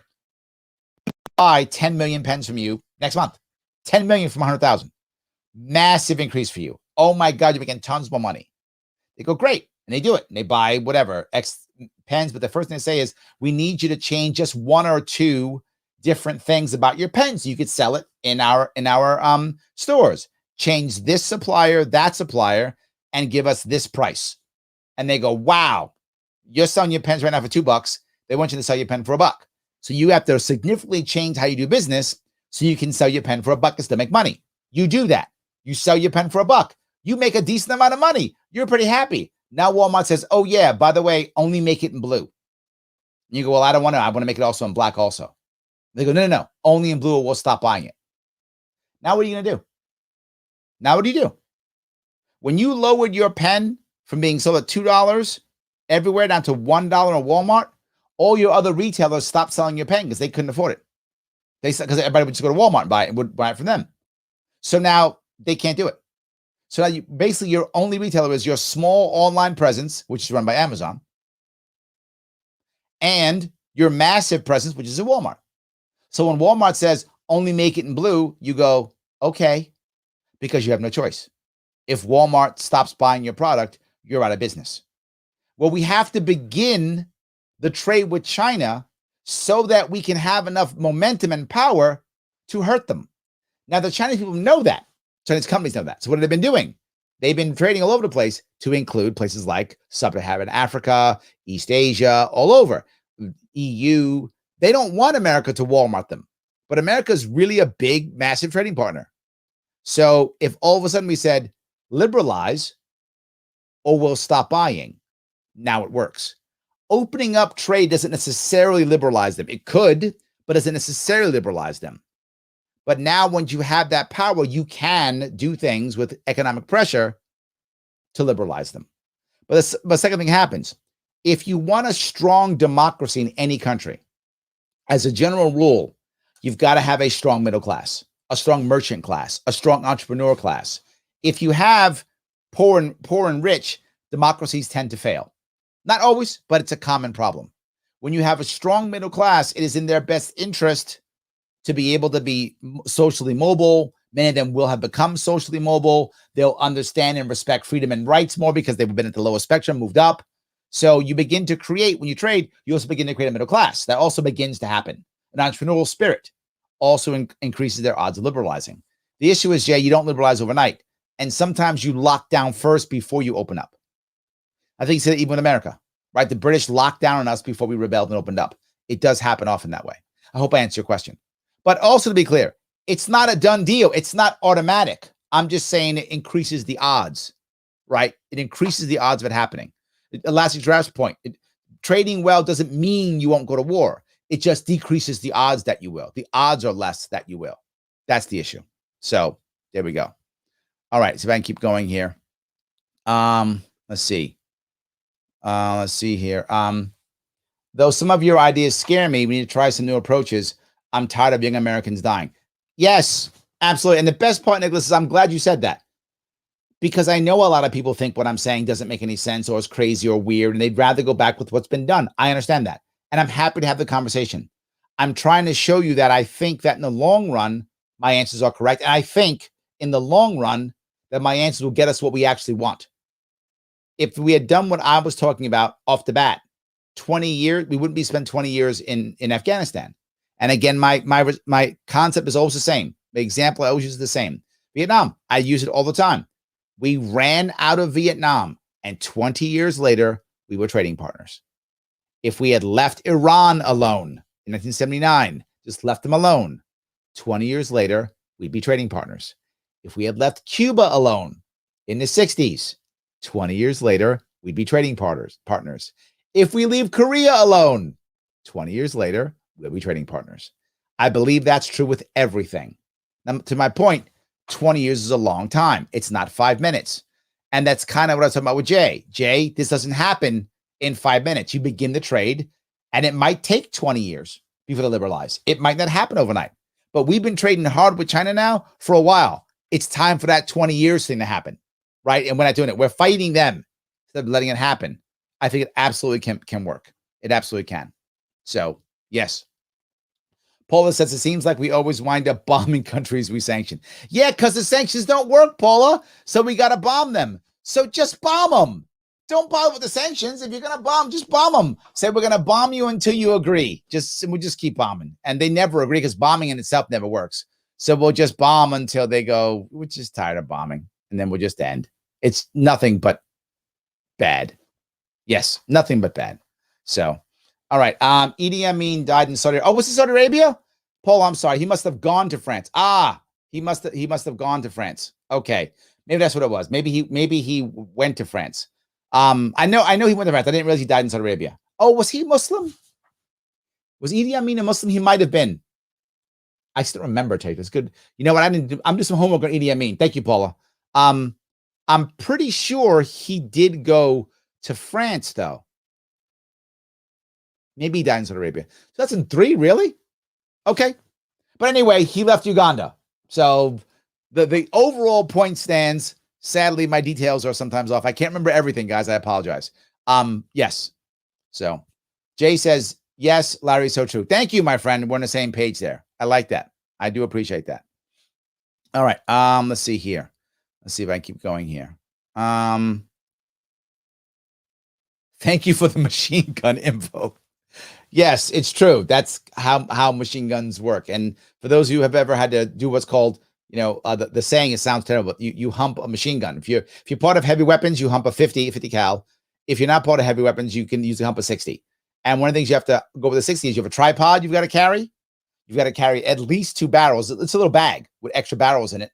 Buy 10 million pens from you next month. 10 million from 100,000. Massive increase for you. Oh my God, you're making tons more money. They go, great. And they do it. And they buy whatever, X pens. But the first thing they say is, we need you to change just one or two different things about your pen so you could sell it in our stores. Change this supplier, that supplier, and give us this price. And they go, wow, you're selling your pens right now for $2. They want you to sell your pen for $1. So you have to significantly change how you do business so you can sell your pen for $1 and still make money. You do that. You sell your pen for $1. You make a decent amount of money. You're pretty happy. Now Walmart says, oh yeah, by the way, only make it in blue. And you go, well, I don't want to. I want to make it also in black also. They go, no, only in blue or we'll stop buying it. Now what are you going to do? Now what do you do? When you lowered your pen from being sold at $2 everywhere down to $1 at Walmart, all your other retailers stopped selling your pen because they couldn't afford it. Because everybody would just go to Walmart and buy it and would buy it from them. So now they can't do it. So now basically your only retailer is your small online presence, which is run by Amazon, and your massive presence, which is at Walmart. So when Walmart says only make it in blue, you go, okay, because you have no choice. If Walmart stops buying your product, you're out of business. Well, we have to begin the trade with China so that we can have enough momentum and power to hurt them. Now, the Chinese people know that. Chinese companies know that. So what have they been doing? They've been trading all over the place to include places like Sub-Saharan Africa, East Asia, all over. EU. They don't want America to Walmart them. But America is really a big, massive trading partner. So if all of a sudden we said, liberalize or we'll stop buying, now it works. Opening up trade doesn't necessarily liberalize them. It could, but doesn't necessarily liberalize them. But now once you have that power, you can do things with economic pressure to liberalize them. But the second thing happens. If you want a strong democracy in any country, as a general rule, you've got to have a strong middle class, a strong merchant class, a strong entrepreneur class. If you have poor and rich, democracies tend to fail. Not always, but it's a common problem. When you have a strong middle class, it is in their best interest to be able to be socially mobile. Many of them will have become socially mobile. They'll understand and respect freedom and rights more because they've been at the lower spectrum, moved up. So you begin to create, when you trade, you also begin to create a middle class. That also begins to happen. An entrepreneurial spirit also increases their odds of liberalizing. The issue is, Jay, you don't liberalize overnight. And sometimes you lock down first before you open up. I think you said it even in America, right? The British locked down on us before we rebelled and opened up. It does happen often that way. I hope I answered your question. But also to be clear, it's not a done deal. It's not automatic. I'm just saying it increases the odds, right? It increases the odds of it happening. Elastic Giraffe's point, trading well doesn't mean you won't go to war. It just decreases the odds that you will. The odds are less that you will. That's the issue. So there we go. All right. So if I can keep going here. Let's see. Let's see here. Though some of your ideas scare me, we need to try some new approaches. I'm tired of young Americans dying. Yes, absolutely. And the best part, Nicholas, is I'm glad you said that. Because I know a lot of people think what I'm saying doesn't make any sense or is crazy or weird, and they'd rather go back with what's been done. I understand that. And I'm happy to have the conversation. I'm trying to show you that I think that in the long run, my answers are correct. And I think in the long run that my answers will get us what we actually want. If we had done what I was talking about off the bat, 20 years, we wouldn't be spent 20 years in Afghanistan. And again, my concept is always the same. The example I always use is the same. Vietnam, I use it all the time. We ran out of Vietnam, and 20 years later, we were trading partners. If we had left Iran alone in 1979, just left them alone, 20 years later, we'd be trading partners. If we had left Cuba alone in the 60s, 20 years later, we'd be trading partners. If we leave Korea alone, 20 years later, we'll be trading partners. I believe that's true with everything. Now, to my point, 20 years is a long time. It's not 5 minutes. And that's kind of what I was talking about with Jay. Jay, this doesn't happen in 5 minutes. You begin the trade, and it might take 20 years before they liberalize. It might not happen overnight. But we've been trading hard with China now for a while. It's time for that 20 years thing to happen, right? And we're not doing it. We're fighting them instead of letting it happen. I think it absolutely can work. It absolutely can. So, yes. Paula says, it seems like we always wind up bombing countries we sanction. Yeah, because the sanctions don't work, Paula. So we got to bomb them. So just bomb them. Don't bother with the sanctions. If you're going to bomb, just bomb them. Say, we're going to bomb you until you agree. We'll just keep bombing. And they never agree because bombing in itself never works. So we'll just bomb until they go, we're just tired of bombing. And then we'll just end. It's nothing but bad. Yes, nothing but bad. So, all right. Idi Amin died in Saudi Arabia. Oh, was it Saudi Arabia? Paul, I'm sorry. He must have gone to France. He must have gone to France. Okay. Maybe that's what it was. Maybe he went to France. I know he went to France. I didn't realize he died in Saudi Arabia. Oh, was he Muslim? Was Idi Amin a Muslim? He might have been. I still remember, Tate. That's good. You know what? I'm doing some homework on Idi Amin. Thank you, Paula. I'm pretty sure he did go to France, though. Maybe he died in Saudi Arabia. So that's in 3, really? Okay. But anyway, he left Uganda. So the overall point stands. Sadly, my details are sometimes off. I can't remember everything, guys. I apologize. Yes. So Jay says, yes, Larry, so true. Thank you, my friend. We're on the same page there. I like that. I do appreciate that. All right. Let's see here. Let's see if I can keep going here. Thank you for the machine gun info. Yes, it's true. That's how machine guns work. And for those of you who have ever had to do what's called, the saying, it sounds terrible. You hump a machine gun. If you're part of heavy weapons, you hump a 50 cal. If you're not part of heavy weapons, you can use the hump a 60. And one of the things you have to go with the 60 is you have a tripod you've got to carry. You've got to carry at least 2 barrels. It's a little bag with extra barrels in it.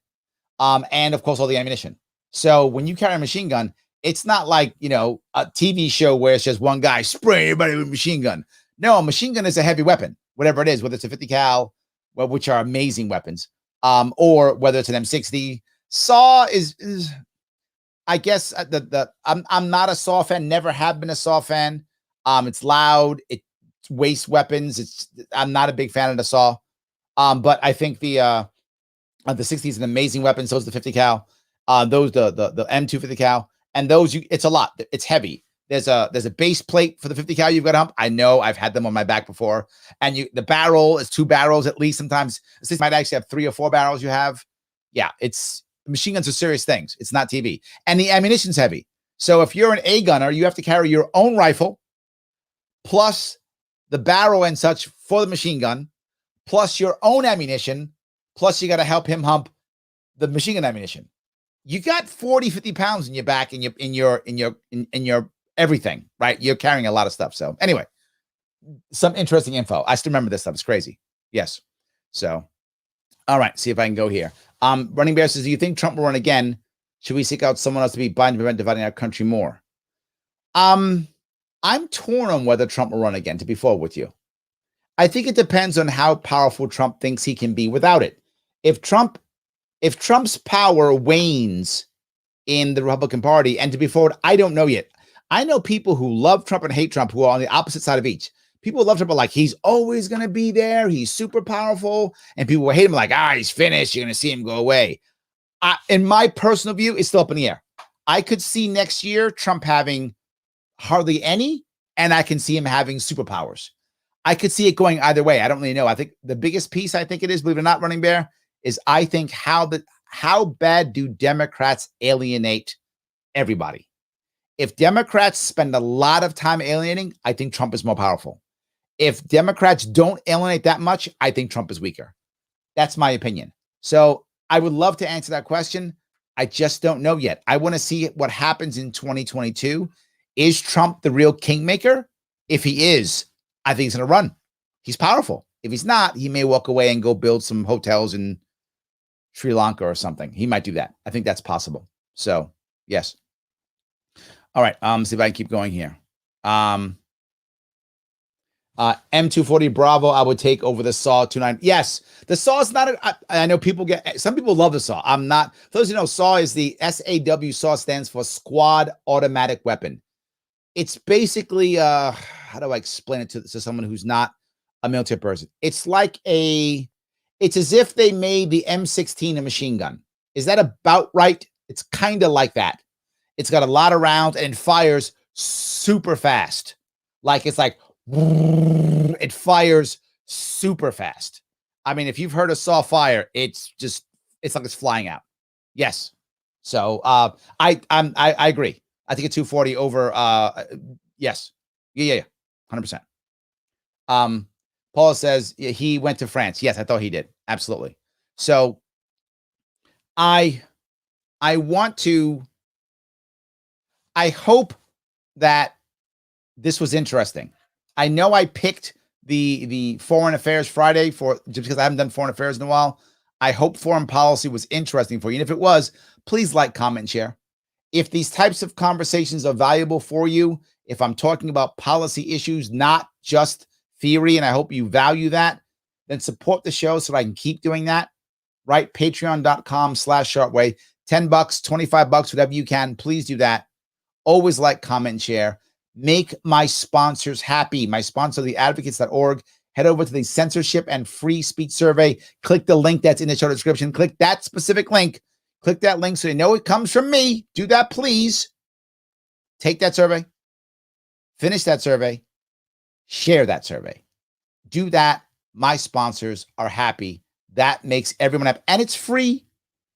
And of course, all the ammunition. So when you carry a machine gun, it's not like, a TV show where it's just one guy spraying everybody with a machine gun. No, a machine gun is a heavy weapon, whatever it is, whether it's a 50 cal, which are amazing weapons, or whether it's an M60. SAW is I guess I'm not a SAW fan, never have been a SAW fan. It's loud, it wastes weapons. I'm not a big fan of the SAW. But I think the 60 is an amazing weapon. So is the 50 cal. Those the M250 cal, and those it's a lot. It's heavy. There's a base plate for the 50 cal you've got to hump. I know, I've had them on my back before. And the barrel is 2 barrels at least. Sometimes it might actually have 3 or 4 barrels you have. Yeah, machine guns are serious things. It's not TV. And the ammunition's heavy. So if you're an A gunner, you have to carry your own rifle plus the barrel and such for the machine gun, plus your own ammunition, plus you got to help him hump the machine gun ammunition. You got 40, 50 pounds in your back, in your everything, right? You're carrying a lot of stuff. So anyway, some interesting info. I still remember this stuff. It's crazy. Yes. So, all right. See if I can go here. Running Bear says, do you think Trump will run again? Should we seek out someone else to beat Biden to prevent dividing our country more? I'm torn on whether Trump will run again, to be forward with you. I think it depends on how powerful Trump thinks he can be without it. If Trump's power wanes in the Republican Party, and to be forward, I don't know yet. I know people who love Trump and hate Trump who are on the opposite side of each. People who love Trump are like, he's always going to be there. He's super powerful. And people who hate him like, he's finished. You're going to see him go away. In my personal view, it's still up in the air. I could see next year Trump having hardly any, and I can see him having superpowers. I could see it going either way. I don't really know. I think the biggest piece, I think it is, believe it or not, Running Bear, is I think how bad do Democrats alienate everybody? If Democrats spend a lot of time alienating, I think Trump is more powerful. If Democrats don't alienate that much, I think Trump is weaker. That's my opinion. So I would love to answer that question. I just don't know yet. I want to see what happens in 2022. Is Trump the real kingmaker? If he is, I think he's going to run. He's powerful. If he's not, he may walk away and go build some hotels in Sri Lanka or something. He might do that. I think that's possible. So, yes. All right. See if I can keep going here. M240 Bravo, I would take over the SAW 29. Yes, the SAW is not I know some people love the SAW. I'm not. For those who know, SAW is the SAW. SAW stands for Squad Automatic Weapon. It's basically, how do I explain it to someone who's not a military person? It's as if they made the M16 a machine gun. Is that about right? It's kind of like that. It's got a lot of rounds and it fires super fast. It fires super fast. I mean, if you've heard a SAW fire, it's like it's flying out. Yes. So I agree. I think a 240 over yes. Yeah. 100%. Paul says he went to France. Yes, I thought he did. Absolutely. So I hope that this was interesting. I know I picked the Foreign Affairs Friday just because I haven't done Foreign Affairs in a while. I hope foreign policy was interesting for you. And if it was, please like, comment, and share. If these types of conversations are valuable for you, if I'm talking about policy issues, not just theory, and I hope you value that, then support the show so I can keep doing that. Right? Patreon.com/Sharpeway. $10, $25, whatever you can. Please do that. Always like, comment, and share. Make my sponsors happy. My sponsor, theadvocates.org. Head over to the censorship and free speech survey. Click the link that's in the show description. Click that specific link. Click that link so they know it comes from me. Do that, please. Take that survey. Finish that survey. Share that survey. Do that. My sponsors are happy. That makes everyone happy. And it's free.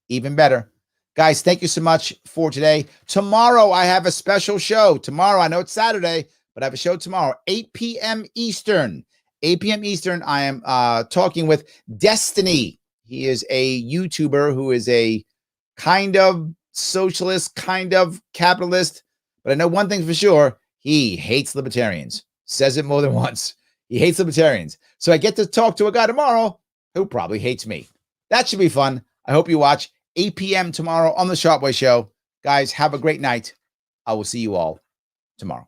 Even better. Guys, thank you so much for today. Tomorrow, I have a special show. Tomorrow, I know it's Saturday, but I have a show tomorrow, 8 p.m. Eastern. 8 p.m. Eastern, I am talking with Destiny. He is a YouTuber who is a kind of socialist, kind of capitalist. But I know one thing for sure, he hates libertarians. Says it more than once. He hates libertarians. So I get to talk to a guy tomorrow who probably hates me. That should be fun. I hope you watch 8 p.m. tomorrow on The Sharpe Way Show. Guys, have a great night. I will see you all tomorrow.